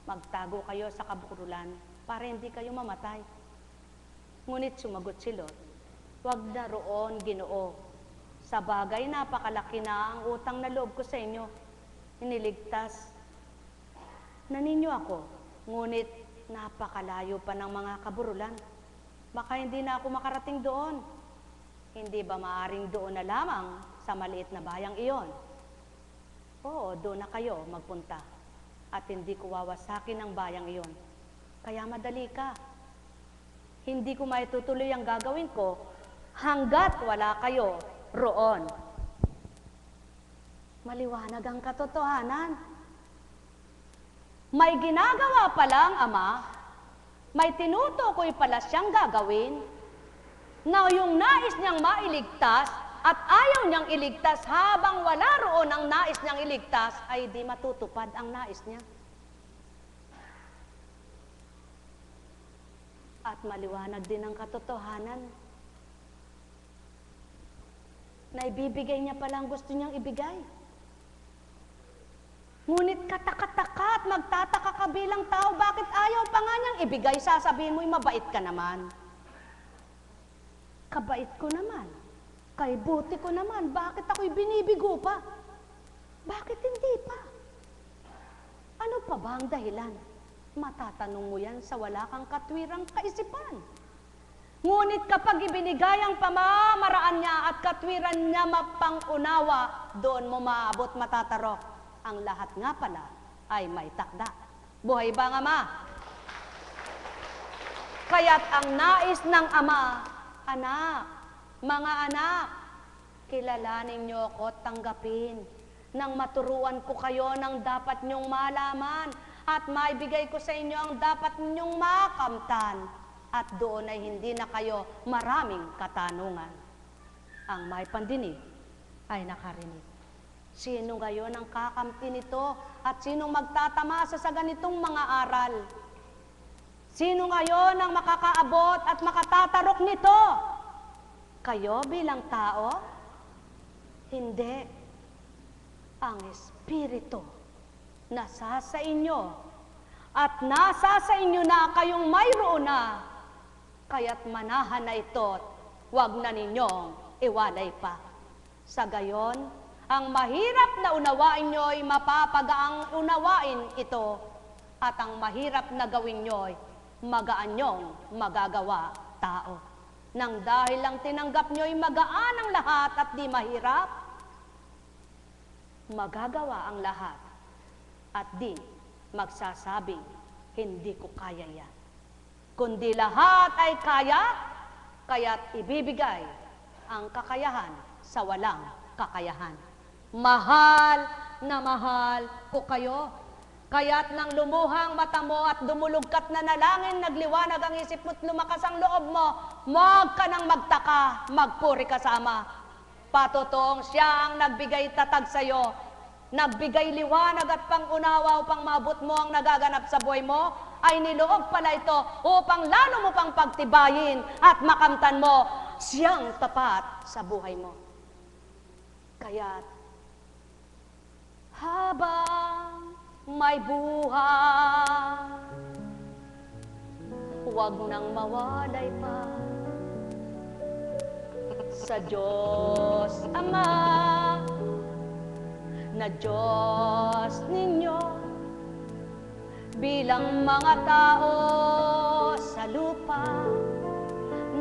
Magtago kayo sa kaburulan para hindi kayo mamatay. Ngunit sumagot si Lot, huwag na roon, Ginoo. Sa bagay, napakalaki na ang utang na loob ko sa inyo. Iniligtas na ninyo ako, ngunit napakalayo pa ng mga kaburulan. Baka hindi na ako makarating doon. Hindi ba maaring doon na lamang sa maliit na bayang iyon? Oo, doon na kayo magpunta. At hindi ko wawasakin ang bayang iyon. Kaya madali ka. Hindi ko maitutuloy ang gagawin ko hanggat wala kayo roon. Maliwanag ang katotohanan. May ginagawa palang Ama, may tinutukoy pala siyang gagawin, na yung nais niyang mailigtas at ayaw niyang iligtas habang wala roon ang nais niyang iligtas, ay di matutupad ang nais niya. At maliwanag din ang katotohanan na ibibigay niya palang gusto niyang ibigay. Ngunit katakataka at magtataka ka bilang tao, bakit ayaw pa nga niyang ibigay? Sasabihin mo'y mabait ka naman. Kabait ko naman. Kay buti ko naman. Bakit ako'y binibigo pa? Bakit hindi pa? Ano pa ba ang dahilan? Matatanong mo yan sa wala kang katwirang kaisipan. Ngunit kapag ibinigay ang pamamaraan niya at katwiran niya mapang-unawa, doon mo maabot matatarok. Ang lahat nga pala ay may takda. Buhay ba ang Ama? Kaya't ang nais ng Ama, anak, mga anak, kilalanin niyo ako at tanggapin nang maturuan ko kayo ng dapat niyong malaman at maibigay ko sa inyo ang dapat ninyong makamtan at doon ay hindi na kayo maraming katanungan. Ang may pandinig ay nakarinig. Sino ngayon ang kakamti nito at sinong magtatamasa sa ganitong mga aral? Sino ngayon ang makakaabot at makatatarok nito? Kayo bilang tao? Hindi. Ang Espiritu nasa sa inyo at nasa sa inyo na kayong mayroon na, kaya't manahan na ito, wag na ninyong iwalay pa. Sa gayon, ang mahirap na unawain nyo'y mapapagaang unawain ito, at ang mahirap na gawin nyo'y magaan yung magagawa tao. Nang dahil lang tinanggap nyo'y magaan ang lahat at di mahirap, magagawa ang lahat at di magsasabing, hindi ko kaya yan. Kundi lahat ay kaya, kaya't ibibigay ang kakayahan sa walang kakayahan. Mahal na mahal ko kayo, kaya't nang lumuhang mata mo at dumulugkat na nalangin, nagliwanag ang isip mo't lumakas ang loob mo, huwag ka nang magtaka, magpuri kasama. Patotoong siya ang nagbigay tatag sa'yo, nagbigay liwanag at pangunawa upang mabot mo ang nagaganap sa buhay mo, ay niloob pala ito upang lalo mo pang pagtibayin at makamtan mo siyang tapat sa buhay mo. Kaya't habang may buhay, huwag nang mawalay pa sa Diyos Ama, na Diyos ninyo, bilang mga tao sa lupa,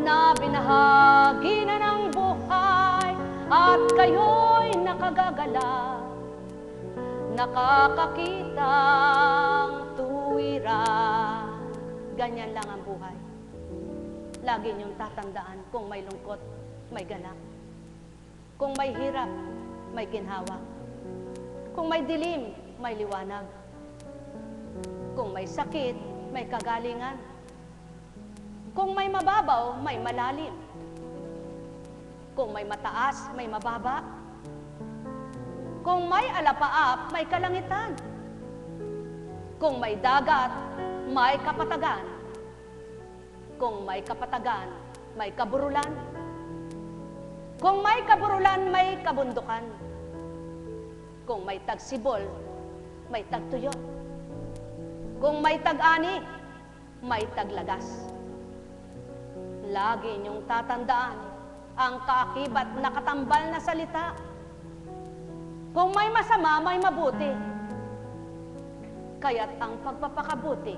na binahagi na ng buhay, at kayo'y nakagagala, nakakakitang tuwira. Ganyan lang ang buhay. Lagi niyong tatandaan, kung may lungkot, may galak. Kung may hirap, may ginhawa. Kung may dilim, may liwanag. Kung may sakit, may kagalingan. Kung may mababaw, may malalim. Kung may mataas, may mababa. Kung may alapaap, may kalangitan. Kung may dagat, may kapatagan. Kung may kapatagan, may kaburulan. Kung may kaburulan, may kabundukan. Kung may tagsibol, may tagtuyo. Kung may tag-ani, may taglagas. Lagi niyong tatandaan ang kaakibat na katambal na salita. Kung may masama, may mabuti. Kaya't ang pagpapakabuti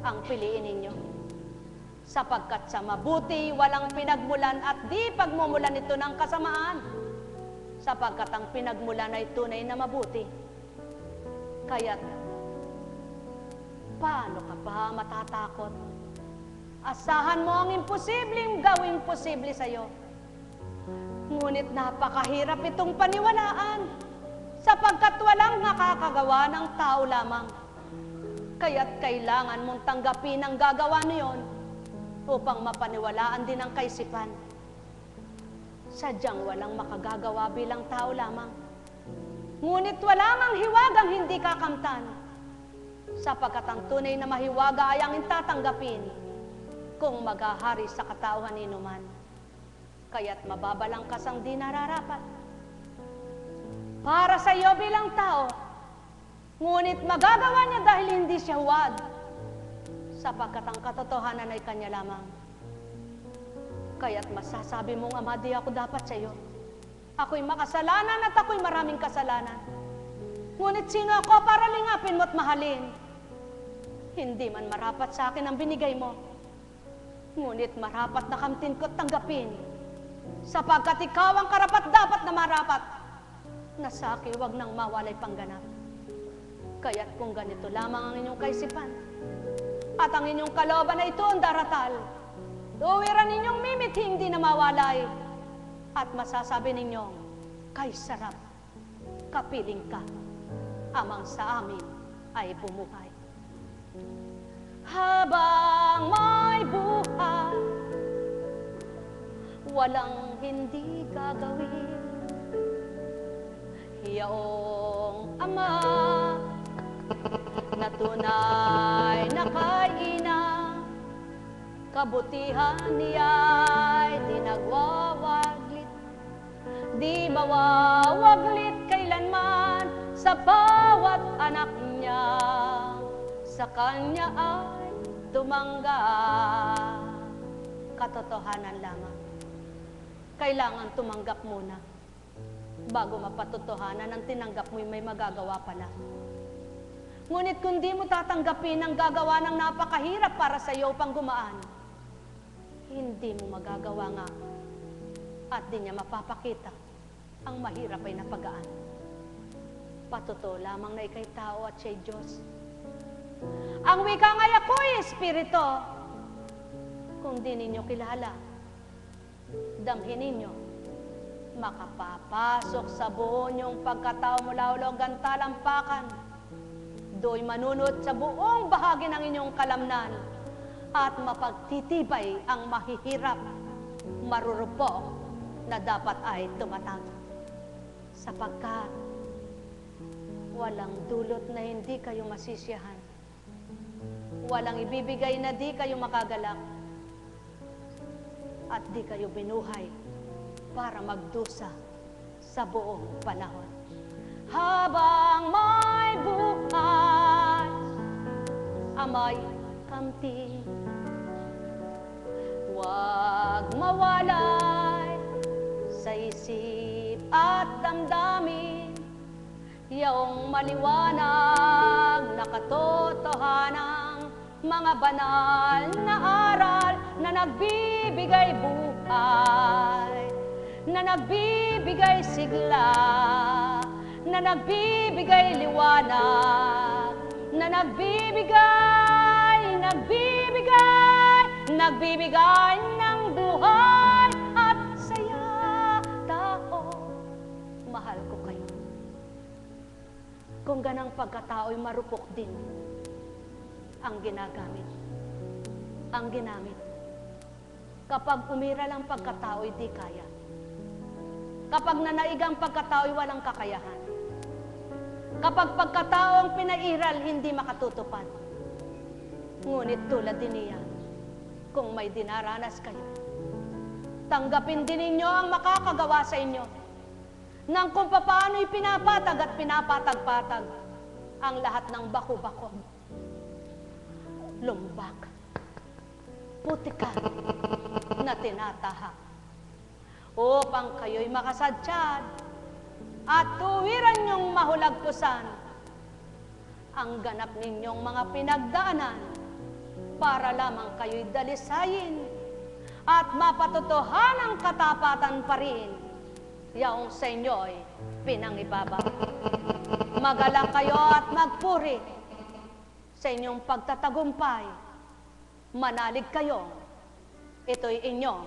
ang piliin ninyo. Sapagkat sa mabuti, walang pinagmulan at di pagmumulan ito ng kasamaan. Sapagkat ang pinagmulan ay tunay na mabuti. Kaya't, paano ka ba matatakot? Asahan mo ang imposibleng gawing posible sa'yo. Ngunit napakahirap itong paniwalaan, sapagkat walang nakakagawa ng tao lamang. Kaya't kailangan mong tanggapin ang gagawa niyon upang mapaniwalaan din ang kaisipan. Sadyang walang makagagawa bilang tao lamang. Ngunit wala mang hiwagang hindi kakamtan, sapagkat ang tunay na mahiwaga ay ang tatanggapin kung maghahari sa katauhan ni numan. Kaya't mababalangkas ang di nararapat para sa iyo bilang tao, ngunit magagawa niya dahil hindi siya huwad, sapagkat ang katotohanan ay kanya lamang. Kaya't masasabi mong, Ama, di ako dapat sa iyo. Ako'y makasalanan at ako'y maraming kasalanan. Ngunit sino ako para lingapin mo at mahalin? Hindi man marapat sa akin ang binigay mo, ngunit marapat na kamtin ko't tanggapin, sapagkat ikaw ang karapat dapat na marapat, na sa akin huwag nang mawalay pangganap. Kaya't kung ganito lamang ang inyong kaisipan, at ang inyong kalooban na ito ang daratal, tuwiran ninyong mimit hindi na mawalay, at masasabi ninyong, kay sarap, kapiling ka, amang sa amin ay bumuhay. Habang may buhay, walang hindi gagawin. Yaong Ama, na tunay na kaina, kabutihan niya'y di nagwawaglit, di mawawaglit kailanman sa bawat anak niya, sa kanya ay tumangga. Katotohanan lamang. Kailangan tumanggap muna bago mapatotohanan ang tinanggap mo'y may magagawa pala. Ngunit kung di mo tatanggapin ang gagawa ng napakahirap para sa iyo upang gumaan, hindi mo magagawa nga at di niya mapapakita ang mahirap ay napagaan. Patuto lamang na ikay tao at siya'y Diyos. Ang wika nga'y ako'y Espiritu. Kung di ninyo kilala, damhin ninyo, makapapasok sa buo niyong pagkatao mula ulogan talampakan. Do'y manunot sa buong bahagi ng inyong kalamnan at mapagtitibay ang mahihirap, marurupok na dapat ay tumatag. Sapagkat walang dulot na hindi kayo masisiyahan. Walang ibibigay na di kayo makagalak. At di kayo binuhay para magdusa sa buong panahon. Habang may buhay, amay kamti. Huwag mawalay sa isip at damdamin yaong maliwanag na katotohanang mga banal na aral na nagbibigay buhay, na nagbibigay sigla, na nagbibigay liwanag, na nagbibigay ng buhay at saya. Tao, mahal ko kayo. Kung ganang pagkatao'y marupok din ang ginamit. Kapag umiral ang pagkatao'y di kaya. Kapag nanaigang pagkatao'y walang kakayahan. Kapag pagkataong pinairal, hindi makatutupad. Ngunit tulad din niya, kung may dinaranas kayo, tanggapin din ninyo ang makakagawa sa inyo nang kung paano'y pinapatag at pinapatag-patag ang lahat ng bako-bako, lumbak, putikan na tinatahak upang kayo'y makasadsyad at tuwiran niyong mahulagpusan ang ganap ninyong mga pinagdaanan para lamang kayo'y dalisayin at mapatotohanang katapatan pa rin yaong sa inyo'y pinangibaba. Magalang kayo at magpuri sa inyong pagtatagumpay. Manalig kayo, ito'y inyong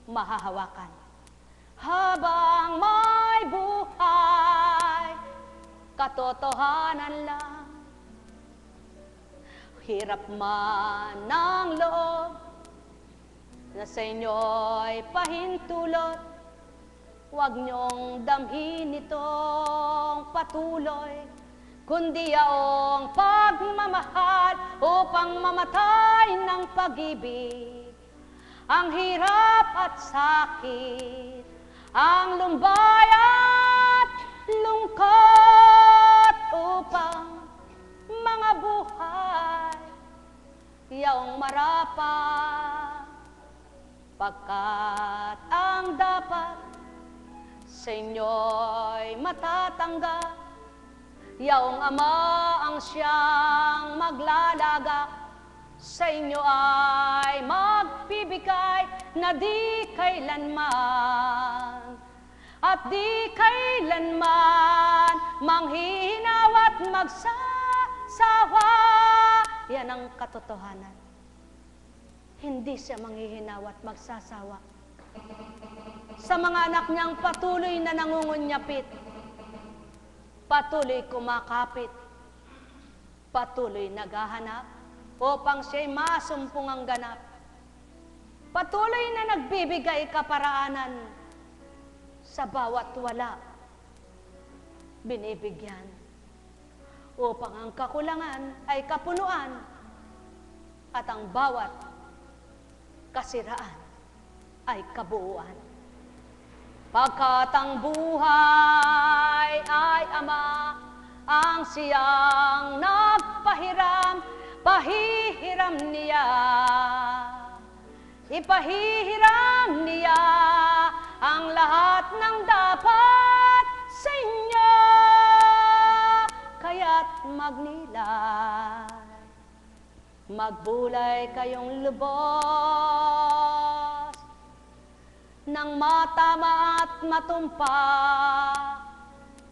mahahawakan. Habang may buhay, katotohanan lang. Hirap man ng loob na sa inyo'y pahintulot, huwag niyong damhin itong patuloy, kundi yaong pagmamahal upang mamatay ng pag-ibig. Ang hirap at sakit, ang lumbay at lungkot upang mga buhay yaong marapat, pagkat ang dapat sa inyo'y matatanggap, yaong Ama ang siyang maglalagak, sa inyo ay magbibigay na di kailanman at di kailanman manghihinaw at magsasawa. Yan ang katotohanan. Hindi siya manghihinaw at magsasawa. Sa mga anak niyang patuloy na nangungunyapit, patuloy kumakapit, patuloy naghahanap upang siya'y masumpong ang ganap. Patuloy na nagbibigay kaparaanan sa bawat wala. Binibigyan upang ang kakulangan ay kapunuan at ang bawat kasiraan ay kabuuan. Pagkat ang buhay ay Ama ang siyang nagpahiram, pahihiram niya, ipahihiram niya ang lahat ng dapat sa inyo. Kaya't magnilay. Magbulay kayong lubos nang matama at matumpa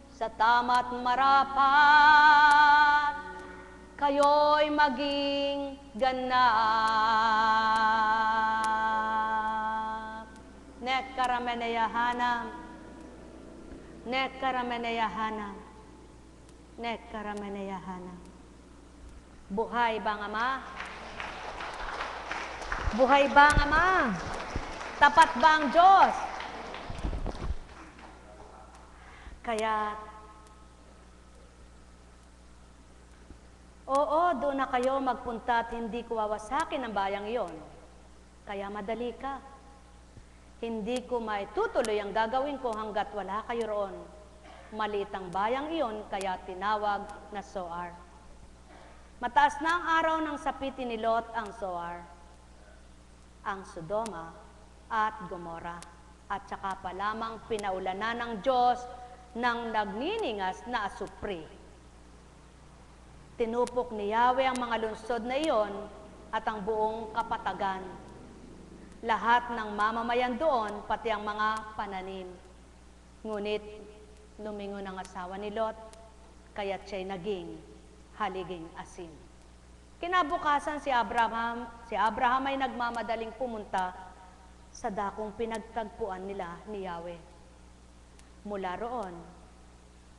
sa tama't marapat, kayo'y maging ganap. Nek karameneyahanam, nek karameneyahanam, nek karameneyahanam. Buhay bang Ama? Buhay bang Ama? Tapat bang Diyos? Kaya, oo, doon na kayo magpunta at hindi ko wawasakin ang bayang iyon. Kaya madali ka. Hindi ko maitutuloy ang gagawin ko hanggat wala kayo roon. Maliit ang bayang iyon, kaya tinawag na Zoar. Mataas na ang araw ng sapitin ni Lot ang Zoar, ang Sodoma at Gomora. At saka pa lamang pinaulanan ng Diyos ng nagniningas na asupri. Tinupok ni Yahweh ang mga lungsod na iyon at ang buong kapatagan. Lahat ng mamamayan doon, pati ang mga pananim. Ngunit lumingon ang asawa ni Lot, kaya't siya'y naging haliging asin. Kinabukasan si Abraham ay nagmamadaling pumunta sa dakong pinagtagpuan nila ni Yahweh. Mula roon,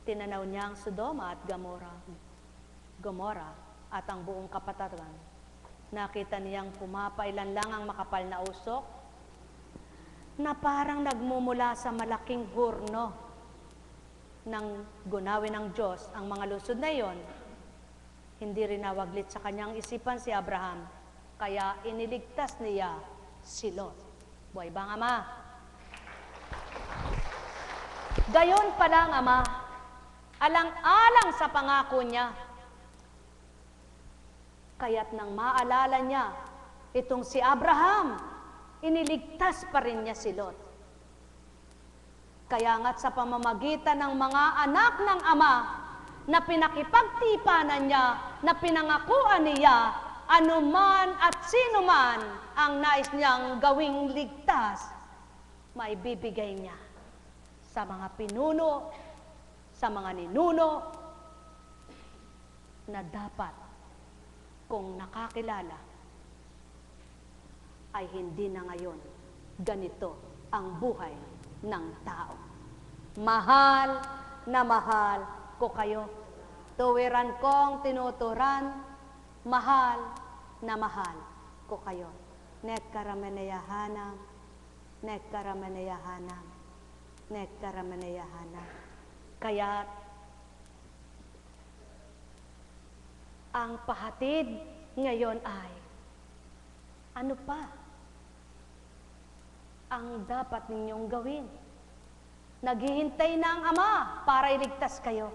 tinanaw niya ang Sodoma at Gomora at ang buong kapatagan. Nakita niyang pumapailan lang ang makapal na usok na parang nagmumula sa malaking hurno. Nang gunawin ng Diyos ang mga lungsod na iyon, hindi rin nawaglit sa kanyang isipan si Abraham, kaya iniligtas niya si Lot. Buhay bang Ama? Gayon pala ang Ama, alang-alang sa pangako niya. Kaya't nang maalala niya itong si Abraham, iniligtas pa rin niya si Lot. Kaya nga't sa pamamagitan ng mga anak ng Ama, na pinakipagtipanan niya, na pinangakuan niya, anuman at sinuman ang nais niyang gawing ligtas, maibibigay niya sa mga pinuno, sa mga ninuno, na dapat kung nakakilala ay hindi na ngayon ganito ang buhay ng tao. Mahal na mahal ko kayo. Tuwiran kong tinuturan, mahal na mahal ko kayo. Nek karameneyahanam, nek karameneyahanam, nek karameneyahanam. Kaya ang pahatid ngayon ay, ano pa ang dapat ninyong gawin? Naghihintay na ang Ama para iligtas kayo.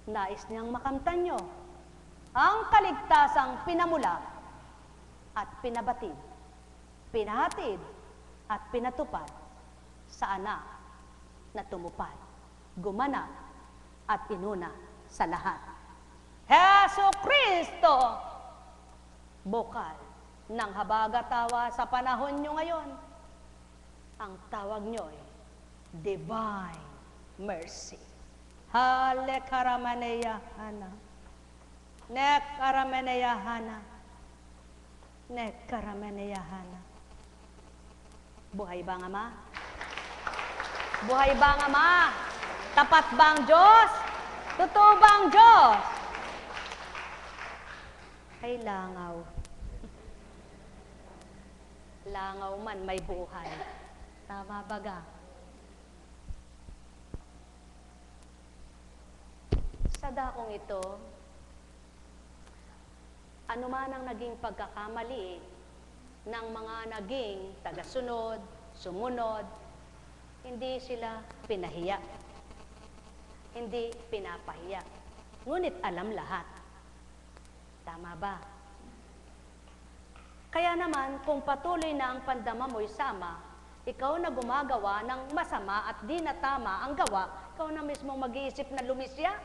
Nais niyang makamtan nyo ang kaligtasang pinamula at pinabatid, pinahatid at pinatupad sa Anak na tumupad, gumanap at inuna sa lahat. Jesucristo! Bukal ng habagatawa sa panahon nyo ngayon, ang tawag nyo ay Divine Mercy. Hale karamaneyahana, nek karamaneyahana, nek karamaneyahana. Buhay bang Ama? Buhay bang Ama? Tapat bang Diyos? Totoo bang Diyos? Ay langaw. Langaw man may buhay. Tama baga? Sa dakong ito, anuman ang naging pagkakamali ng mga naging tagasunod, sumunod, hindi sila pinahiya, hindi pinapahiya. Ngunit alam lahat. Tama ba? Kaya naman, kung patuloy na ang pandama mo'y sama, ikaw na gumagawa ng masama at di na tama ang gawa, ikaw na mismo mag-iisip na lumisya.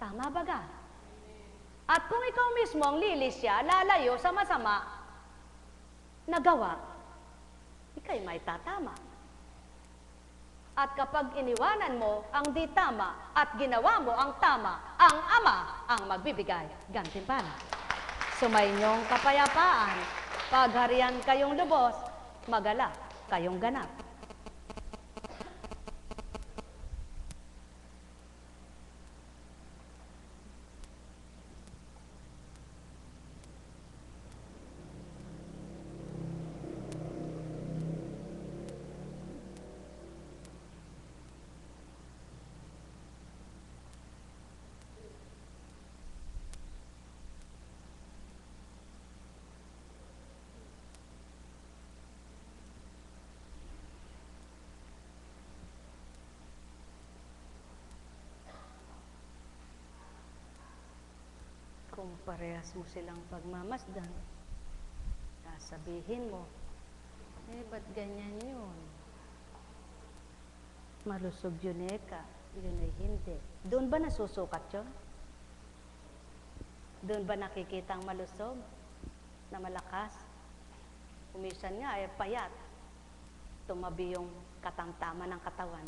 Tama ba ga? At kung ikaw mismo ang lilisya, lalayo sa masama na gawa, ikay may tatama. At kapag iniwanan mo ang di tama at ginawa mo ang tama, ang Ama ang magbibigay gantimpala. Sumayinyong kapayapaan, pagharian kayong lubos, magalak kayong ganap. Kung parehas mo silang pagmamasdan, sasabihin mo, ba't ganyan yun? Malusog yun eka, yun ay hindi. Doon ba nasusukat yun? Doon ba nakikita ang malusog na malakas? Umisan nga ay payat. Tumabi yung katangtama ng katawan.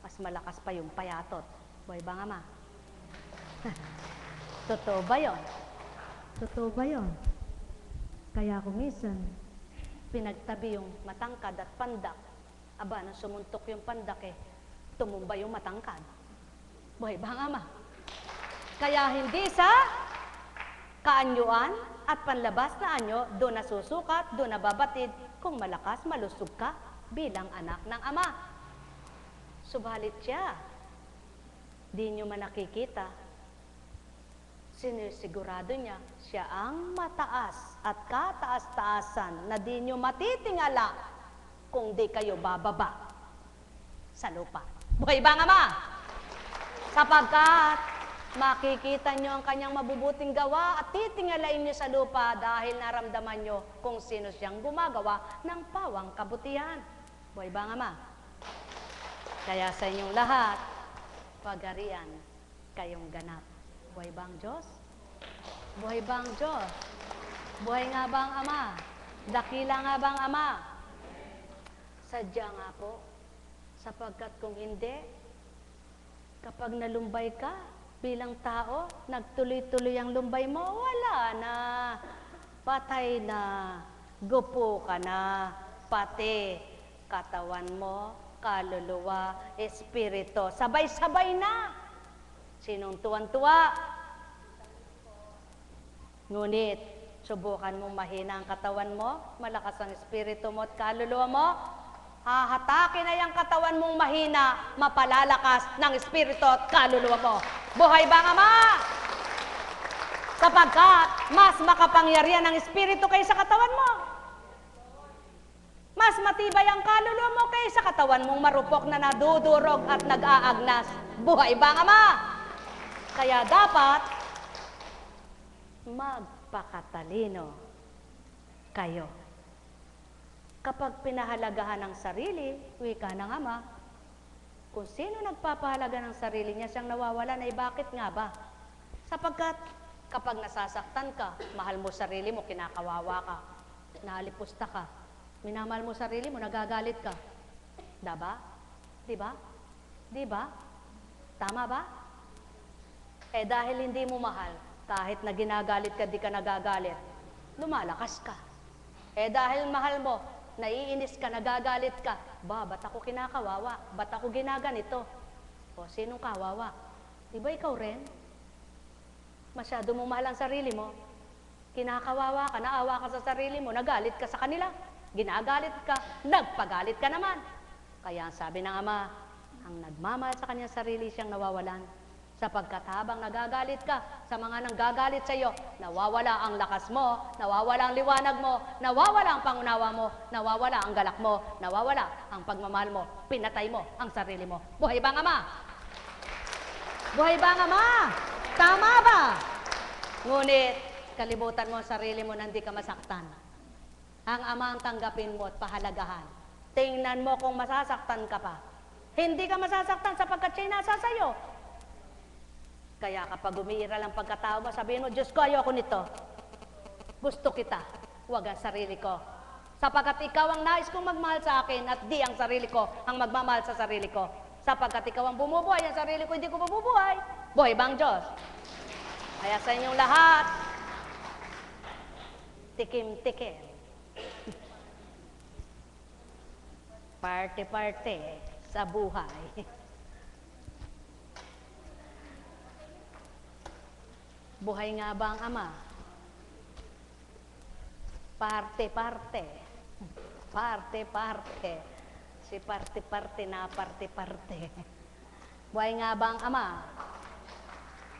Mas malakas pa yung payatot. Boy ba nga ma? Totoo ba yun? Totoo ba yun? Kaya kung minsan, pinagtabi yung matangkad at pandak, aba, nang sumuntok yung pandak tumumba yung matangkad. Buhay ba nga ma? Kaya hindi sa kaanyuan at panlabas na anyo, doon nasusukat, doon nababatid, kung malakas, malusog ka bilang anak ng Ama. Subalit siya, di nyo man nakikita, sinisigurado niya, siya ang mataas at kataas-taasan na di nyo matitingala kung di kayo bababa sa lupa. Buhay ba nga ma? Sapagkat makikita nyo ang kanyang mabubuting gawa at titingalain nyo sa lupa dahil naramdaman nyo kung sino siyang gumagawa ng pawang kabutihan. Buhay ba nga ma? Kaya sa inyong lahat, pagharian kayong ganap. Buhay ba ang Diyos? Buhay ba ang Diyos? Buhay nga ba ang Ama? Dakila nga ba ang Ama? Sadya nga po, sapagkat kung hindi, kapag nalumbay ka bilang tao, nagtuloy-tuloy ang lumbay mo, wala na. Patay na. Gupo ka na. Pati katawan mo, kaluluwa, espiritu. Sabay-sabay na. Sinong tuwan-tuwa? Ngunit, subukan mong mahina ang katawan mo, malakas ang espiritu mo at kaluluwa mo, hahatakin na yung katawan mong mahina, mapalalakas ng espiritu at kaluluwa mo. Buhay ba nga ma? Sapagkat, mas makapangyarihan ang espiritu kaysa katawan mo. Mas matibay ang kaluluwa mo kaysa katawan mong marupok na nadudurog at nag-aagnas. Buhay ba nga ma? Kaya dapat, magpakatalino kayo. Kapag pinahalagahan ng sarili, wika ng Ama, kung sino nagpapahalaga ng sarili niya, siyang nawawalan ay bakit nga ba? Sapagkat kapag nasasaktan ka, mahal mo sarili mo, kinakawawa ka, naalipusta ka, minamahal mo sarili mo, nagagalit ka. Diba? Diba? Diba? Tama ba? Dahil hindi mo mahal, kahit na ginagalit ka, di ka nagagalit, lumalakas ka. Dahil mahal mo, naiinis ka, nagagalit ka, ba't ako kinakawawa? Ba't ako ginaganito? O, sinong kawawa? Di ba ikaw rin? Masyado mong mahal ang sarili mo, kinakawawa ka, naawa ka sa sarili mo, nagalit ka sa kanila, ginagalit ka, nagpagalit ka naman. Kaya ang sabi ng Ama, ang nagmamahal sa kanyang sarili siyang nawawalan. Sapagkat habang nagagalit ka sa mga nanggagalit sa iyo, nawawala ang lakas mo, nawawala ang liwanag mo, nawawala ang pangunawa mo, nawawala ang galak mo, nawawala ang pagmamahal mo, pinatay mo ang sarili mo. Buhay ba nga ma? Buhay ba nga ma? Tama ba? Ngunit, kalibutan mo ang sarili mo na hindi ka masaktan. Ang Ama ang tanggapin mo at pahalagahan. Tingnan mo kung masasaktan ka pa. Hindi ka masasaktan sapagkat siya'y nasa sayo. Kaya kapag umiiral ang pagkatao mo, sabihin mo, Diyos ko, ayoko nito. Gusto kita, huwag ang sarili ko. Sapagkat ikaw ang nais kong magmahal sa akin at di ang sarili ko ang magmamahal sa sarili ko. Sapagkat ikaw ang bumubuhay, ang sarili ko hindi ko mabubuhay. Buhay ba ang Diyos? Kaya sa inyong lahat, tikim-tikim. Parte-parte sa buhay. Buhay nga ba ang Ama? Parte-parte. Parte-parte. Si parte-parte na parte-parte. Buhay nga ba ang Ama?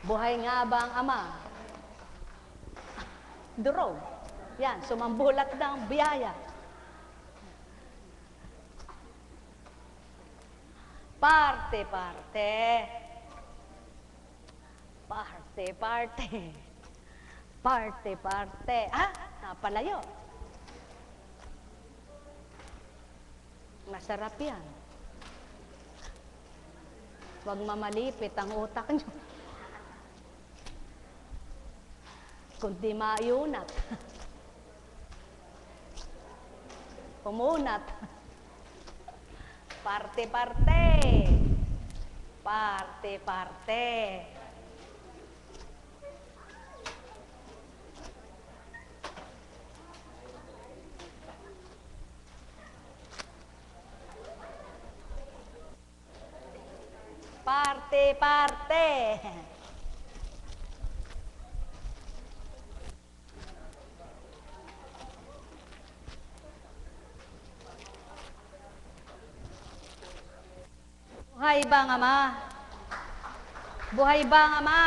Buhay nga ba ang Ama? Durog. Yan, sumambulat ng biyaya. Parte-parte. Parte-parte. Parte-parte. Ah, napalayo. Masarap yan. Huwag mamalipit ang utak nyo. Kundi maayunat. Pumunat. Parte-parte. Parte-parte. Parte-parte. Buhay ba ang Ama? Buhay ba ang Ama?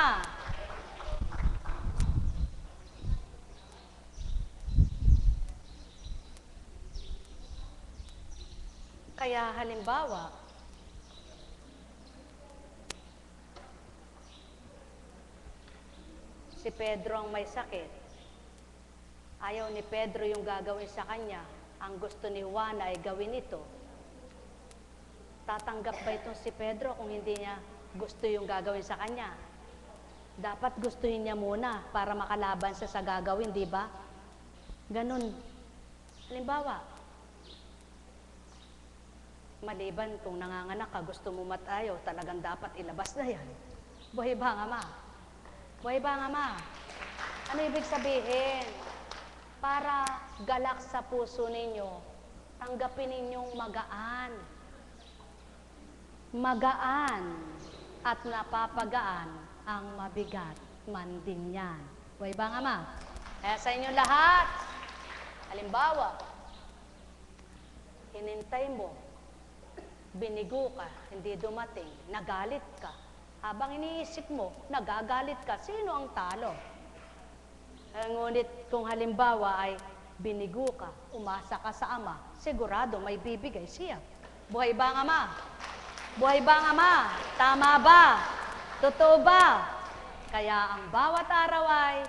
Kaya halimbawa, si Pedro ang may sakit. Ayaw ni Pedro yung gagawin sa kanya. Ang gusto ni Juan ay gawin ito. Tatanggap ba itong si Pedro kung hindi niya gusto yung gagawin sa kanya? Dapat gustuhin niya muna para makalaban siya sa gagawin, di ba? Ganun. Halimbawa, maliban kung nanganganak ka, gusto mo matayo, talagang dapat ilabas na yan. Buhay ba ang Ama? Buhay ba ang Ama? Ano ibig sabihin? Para galak sa puso ninyo, tanggapin ninyong magaan. Magaan at napapagaan ang mabigat man din yan. Buhay ba ang Ama? Kaya sa inyo lahat, halimbawa, hinintay mo, binigo ka, hindi dumating, nagalit ka. Habang iniisip mo, nagagalit ka, sino ang talo? Ngunit kung halimbawa ay binigo ka, umasa ka sa Ama, sigurado may bibigay siya. Buhay ba ang Ama? Buhay ba ang Ama? Tama ba? Totoo ba? Kaya ang bawat araw ay,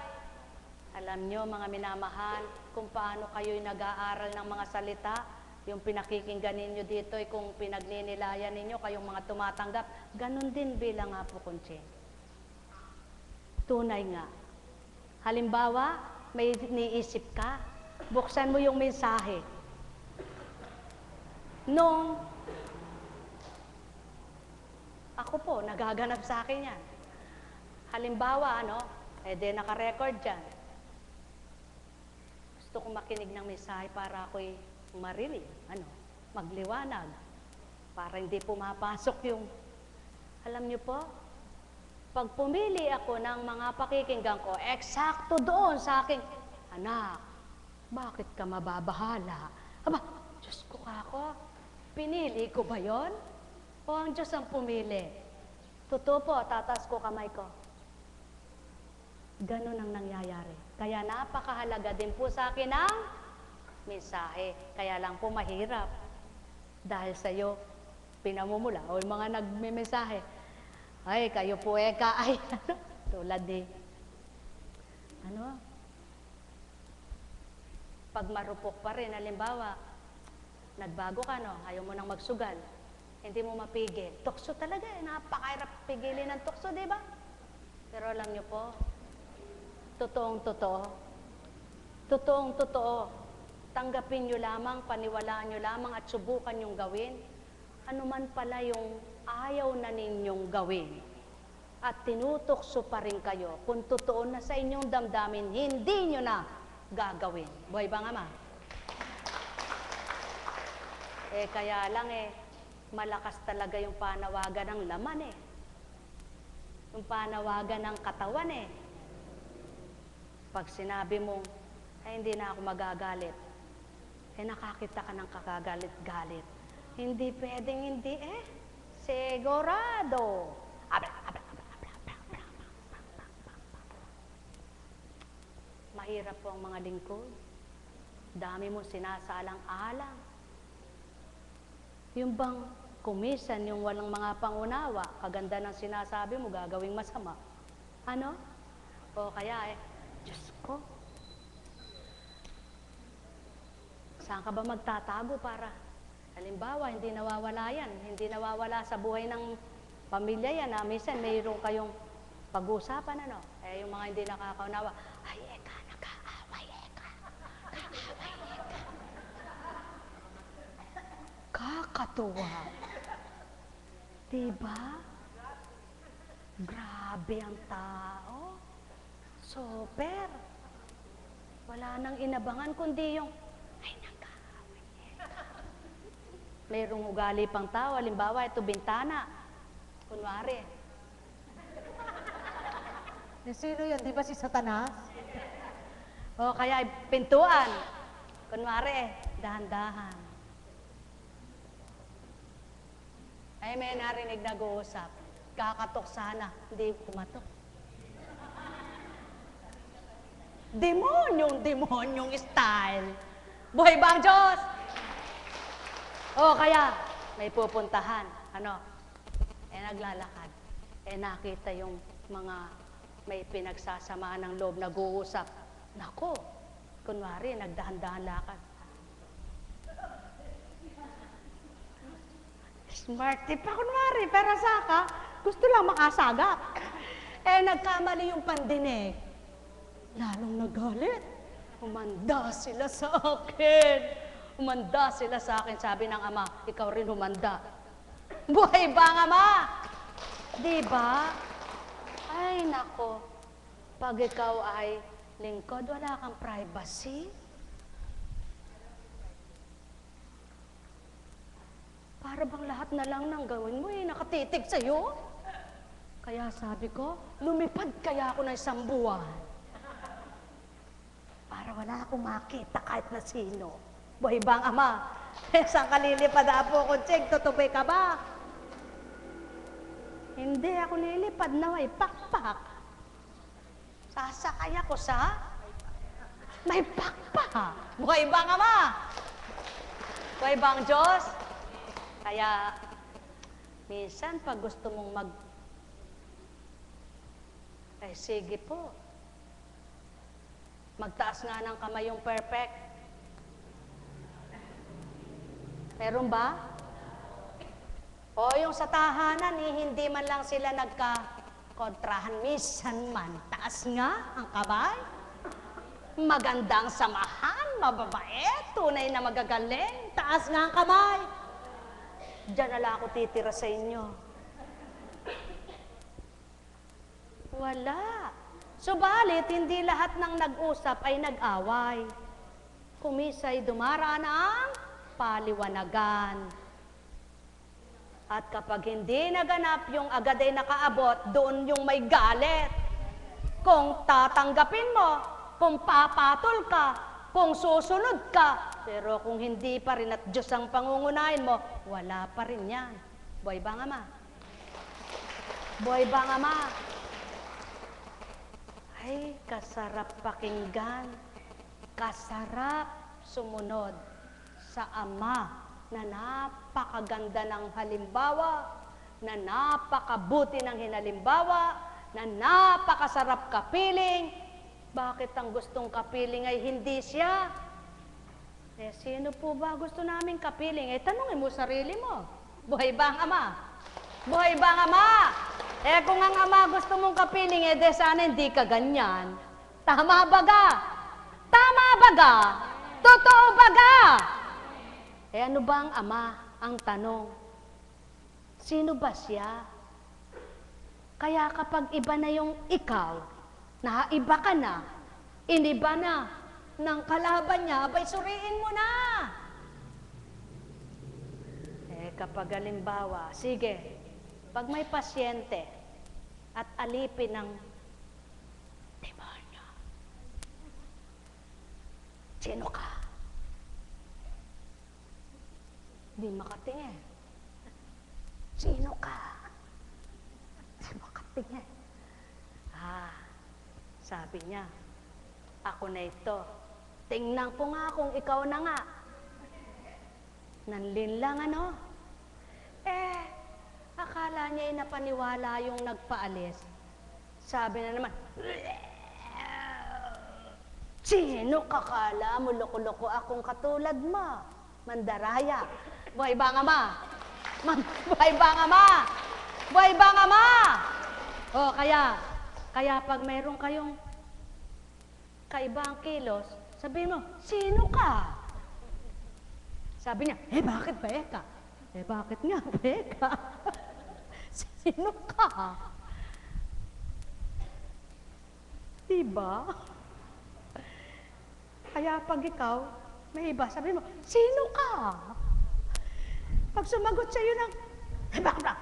alam nyo mga minamahal, kung paano kayo'y nag-aaral ng mga salita, yung pinakikinggan ninyo dito ay kung pinagninilayan ninyo, kayong mga tumatanggap, ganun din bilang Apo Conching. Tunay nga. Halimbawa, may iniisip ka, buksan mo yung mensahe. Nung ako po, nagaganap sa akin yan. Halimbawa, naka-record dyan. Gusto kong makinig ng mensahe para ako'y marinig, magliwanag. Para hindi pumapasok yung, alam niyo po, pag pumili ako ng mga pakikinggan ko, eksakto doon sa aking, anak, bakit ka mababahala? Aba, Diyos ko ako, pinili ko ba yon? O ang Diyos ang pumili? Totoo po, tatas ko kamay ko. Ganun ang nangyayari. Kaya napakahalaga din po sa akin ang mensahe. Kaya lang po mahirap. Dahil sa iyo, pinamumula. O yung mga nagme-mensahe, ay, kayo po ay, tulad ni, pag marupok pa rin, halimbawa, nagbago ka, ayaw mo nang magsugal, hindi mo mapigil. Tukso talaga, napakahirap pigilin ng tukso, di ba? Pero alam niyo po, totoong-totoo, totoong-totoo, tanggapin niyo lamang, paniwalaan niyo lamang at subukan niyong gawin. Ano man pala yung ayaw na ninyong gawin at tinutokso pa rin kayo kung totoo na sa inyong damdamin, hindi niyo na gagawin. Buhay ba nga ma? Kaya lang malakas talaga yung panawagan ng laman yung panawagan ng katawan Pag sinabi mo, ay hindi na ako magagalit, nakakita ka ng kakagalit-galit. Hindi pwedeng hindi sigurado. Mahirap po ang mga lingkod. Dami mo sinasaalang-alang. Yung bang kumisan, yung walang mga pangunawa, kaganda ng sinasabi mo, gagawing masama. Ano? O kaya Diyos ko, saan ka ba magtatago para, halimbawa, hindi nawawala yan, hindi nawawala sa buhay ng pamilya yan, minsan mayroon kayong pag-uusapan, yung mga hindi nakakaunawa, ay, nag-aaway, kakatuwa. Diba? Grabe ang tao. Super. Wala nang inabangan kundi yung, ay, nag-aaway. Mayroong ugali pang tao, halimbawa, ito bintana. Kunwari. Sino yun? Di ba si Satanas? O kaya pintuan. Kunwari, dahan-dahan. Ay, may narinig nag-uusap. Kakatok sana, hindi kumatok. Demonyong style. Buhay ba ang Diyos? O kaya, may pupuntahan. Naglalakad. Nakita yung mga may pinagsasamaan ng loob, nag-uusap. Nako, kunwari, nagdahan-dahan lakad. Smarty pa kunwari, pero saka, gusto lang makasagap. Nagkamali yung pandinig. Lalong nagalit. Humanda sila sa akin. Humanda sila sa akin. Sabi ng ama, ikaw rin humanda. Buhay ba ang ama? Diba? Ay, nako. Pag ikaw ay lingkod, wala kang privacy. Para bang lahat na lang ng gawin mo nakatitig sa'yo? Kaya sabi ko, lumipad kaya ako ng isang buwan. Para wala akong makita kahit na sino. Buhay ba ang ama? Saan ka lilipad po, Kutsing? Tutubay ka ba? Hindi ako lilipad na may pakpak. Sasakay ako sa may pakpak. Buhay ba ang ama? Buhay ba ang Diyos? Kaya, minsan pag gusto mong sige po. Magtaas nga ng kamay yung perfect. Meron ba? O yung sa tahanan, hindi man lang sila nagka-kontrahan. Minsan man, taas nga ang kamay. Magandang samahan, mababait, tunay na magagaling. Taas nga ang kamay. Diyan na lang ako titira sa inyo. Wala. Subalit, hindi lahat ng nag-usap ay nag-away. Kumisay dumaraan ang paliwanagan. At kapag hindi naganap yung agad ay nakaabot, doon yung may galit. Kung tatanggapin mo, kung papatol ka, kung susunod ka, pero kung hindi pa rin at Diyos ang pangungunahin mo, wala pa rin yan. Buhay ba nga ma? Buhay ba nga ma? Ay, kasarap pakinggan, kasarap sumunod sa Ama na napakaganda ng halimbawa, na napakabuti ng hinalimbawa, na napakasarap kapiling. Bakit ang gustong kapiling ay hindi siya? Sino po ba gusto namin kapiling? Tanungin mo sarili mo. Buhay ba ang Ama? Buhay ba ang Ama? Eh kung ang ama gusto mong kapiling, eh de sana hindi ka ganyan. Tama baga? Tama baga? Totoo baga? Eh ano ba ang ama? Ang tanong. Sino ba siya? Kaya kapag iba na yung ikaw, naiba ka na, iniba na ng kalaban niya, abay suriin mo na. Eh kapag halimbawa, sige, pag may pasyente at alipin ng demonyo, sino ka? Di makatingin. Sino ka? Di makatingin. Sabi niya, ako na ito. Tingnan ko nga kung ikaw na nga. Nanlin lang ano? Eh, akala niya ay napaniwala yung nagpaalis. Sabi na naman, sino kakala mo, loko-loko akong katulad mo? Mandaraya. Buhay ba nga ma? Buhay ba nga ma? Buhay ba nga ma? O kaya pag mayroon kayong kaibang kilos, sabihin mo, sino ka? Sabi niya, eh bakit ba eka? Eh bakit nga ba eka? Sino ka? Diba? Kaya pag ikaw, may iba, sabi mo, sino ka? Pag sumagot sa'yo ng, eh bakit ba?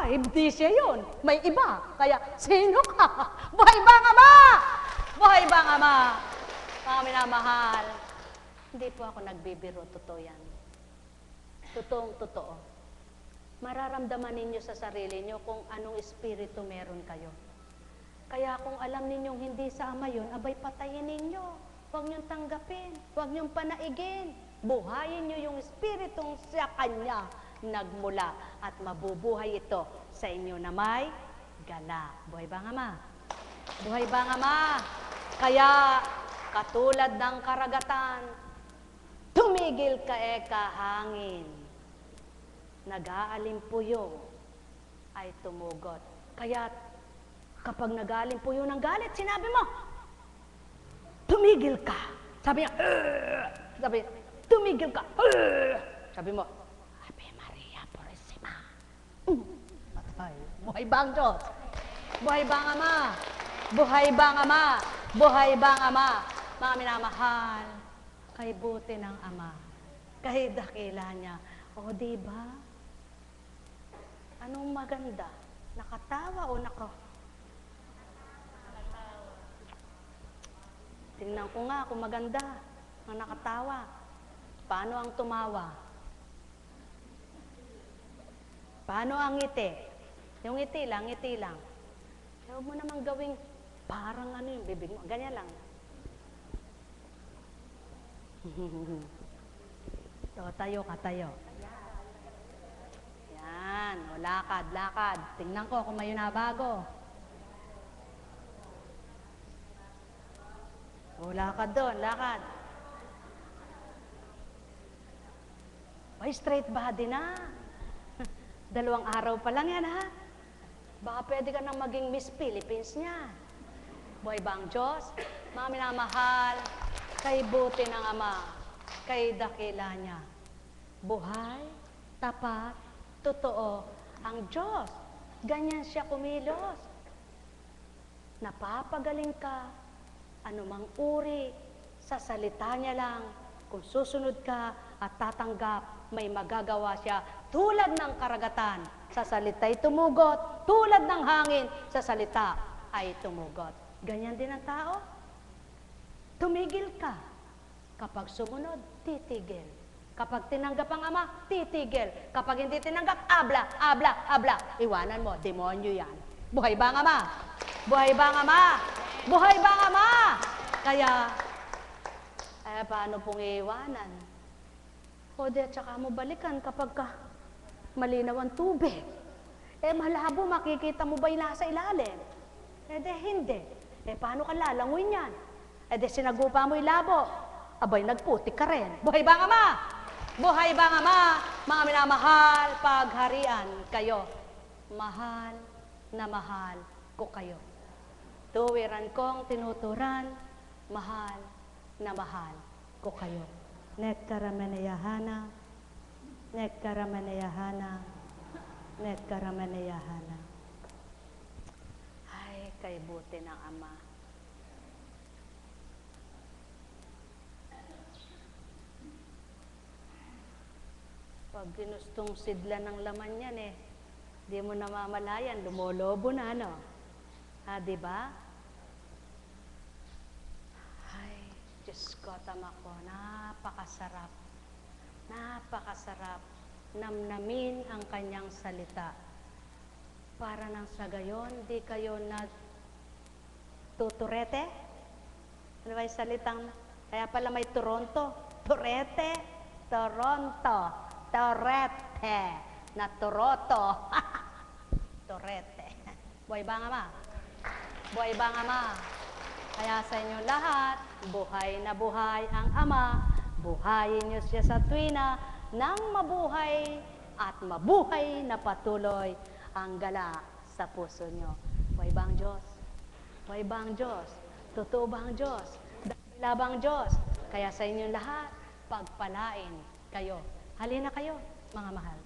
Hindi siya yun. May iba. Kaya, sino ka? Buhay ba nga ma? Buhay ba nga ma? Mga minamahal, hindi po ako nagbibiro, totoo yan. Totoong totoo. Mararamdaman ninyo sa sarili nyo kung anong espiritu meron kayo. Kaya kung alam ninyong hindi sa Ama yun, abay patayin ninyo. Huwag niyong tanggapin. Huwag niyong panaigin. Buhayin niyo yung espiritong sa Kanya nagmula at mabubuhay ito sa inyo na may gala. Buhay ba nga ma? Buhay ba nga ma? Kaya katulad ng karagatan, tumigil ka eka hangin. Nag-aalimpuyong ay tumugot. Kaya kapag nag-aalimpuyong ng galit, sinabi mo, tumigil ka. Sabi niya, sabi niya, tumigil ka. Sabi mo, Ave Maria Purisima. Patay. Buhay ba ang Diyos? Buhay ba ang Ama? Buhay ba ang Ama? Buhay ba ang Ama? Mga minamahal, kay buti ng Ama, kay dakila niya. O diba? Anong maganda? Nakatawa o Tingnan ko nga kung maganda ang nakatawa. Paano ang tumawa? Paano ang ngiti? Yung ngiti lang, ngiti lang. Huwag mo namang gawing parang ano yung bibig mo. Ganyan lang. So, tayo ka, tayo. Yan. O, lakad, lakad. Tingnan ko kung may nabago. O, lakad doon, lakad. Ay, straight body na. 2 araw pa lang yan, ha? Baka pwede ka nang maging Miss Philippines niya. Buhay ba ang Diyos? Mga minamahal, kay buti ng Ama, kay dakila niya. Buhay, tapat, totoo, ang Diyos. Ganyan siya kumilos. Napapagaling ka, anumang uri, sa salita niya lang, kung susunod ka at tatanggap, may magagawa siya tulad ng karagatan. Sa salita ay tumugot, tulad ng hangin, sa salita ay tumugot. Ganyan din ang tao. Tumigil ka. Kapag sumunod, titigil. Kapag tinanggap ang Ama, titigil. Kapag hindi tinanggap, abla, abla, abla. Iwanan mo, demonyo yan. Buhay ba ang Ama? Buhay ba ang Ama? Buhay ba ang Ama? Kaya, paano pong iiwanan? O di at saka mo balikan kapag malinaw ang tubig. Malabo, makikita mo ba yung nasa ilalim? Di hindi. Paano ka lalangoy niyan? Di sinagupa mo yung labo. Abay, nagputik ka rin. Buhay ba ang Ama? Buhay ba ang Ama? Mga minamahal, pagharian kayo. Mahal na mahal ko kayo. Tuwiran kong tinuturan, mahal na mahal ko kayo. Nekkaramanayahana, nekkaramanayahana, nekkaramanayahana. Ay, kay buti ng Ama. Pag ginustong sidla ng laman yan di mo namamalayan, lumolobo na, ano? Di ba? Ay, Diyos ko, tama ko, napakasarap. Napakasarap. Namnamin ang kanyang salita. Para nang sa gayon, di kayo tuturete? Ano ba yung salitang, kaya pala may Toronto. Turete, Toronto, Torete, na Toroto. Torete. Buhay ba nga ma? Buhay ba nga ma? Kaya sa inyo lahat, buhay na buhay ang Ama, buhayin niyo siya sa tuwina nang mabuhay at mabuhay na patuloy ang gala sa puso niyo. Buhay ba ang Diyos? Buhay ba ang Diyos? Totoo ba ang Diyos? Dakila ba ang Diyos? Kaya sa inyo lahat, pagpalain kayo. Halina kayo, mga mahal.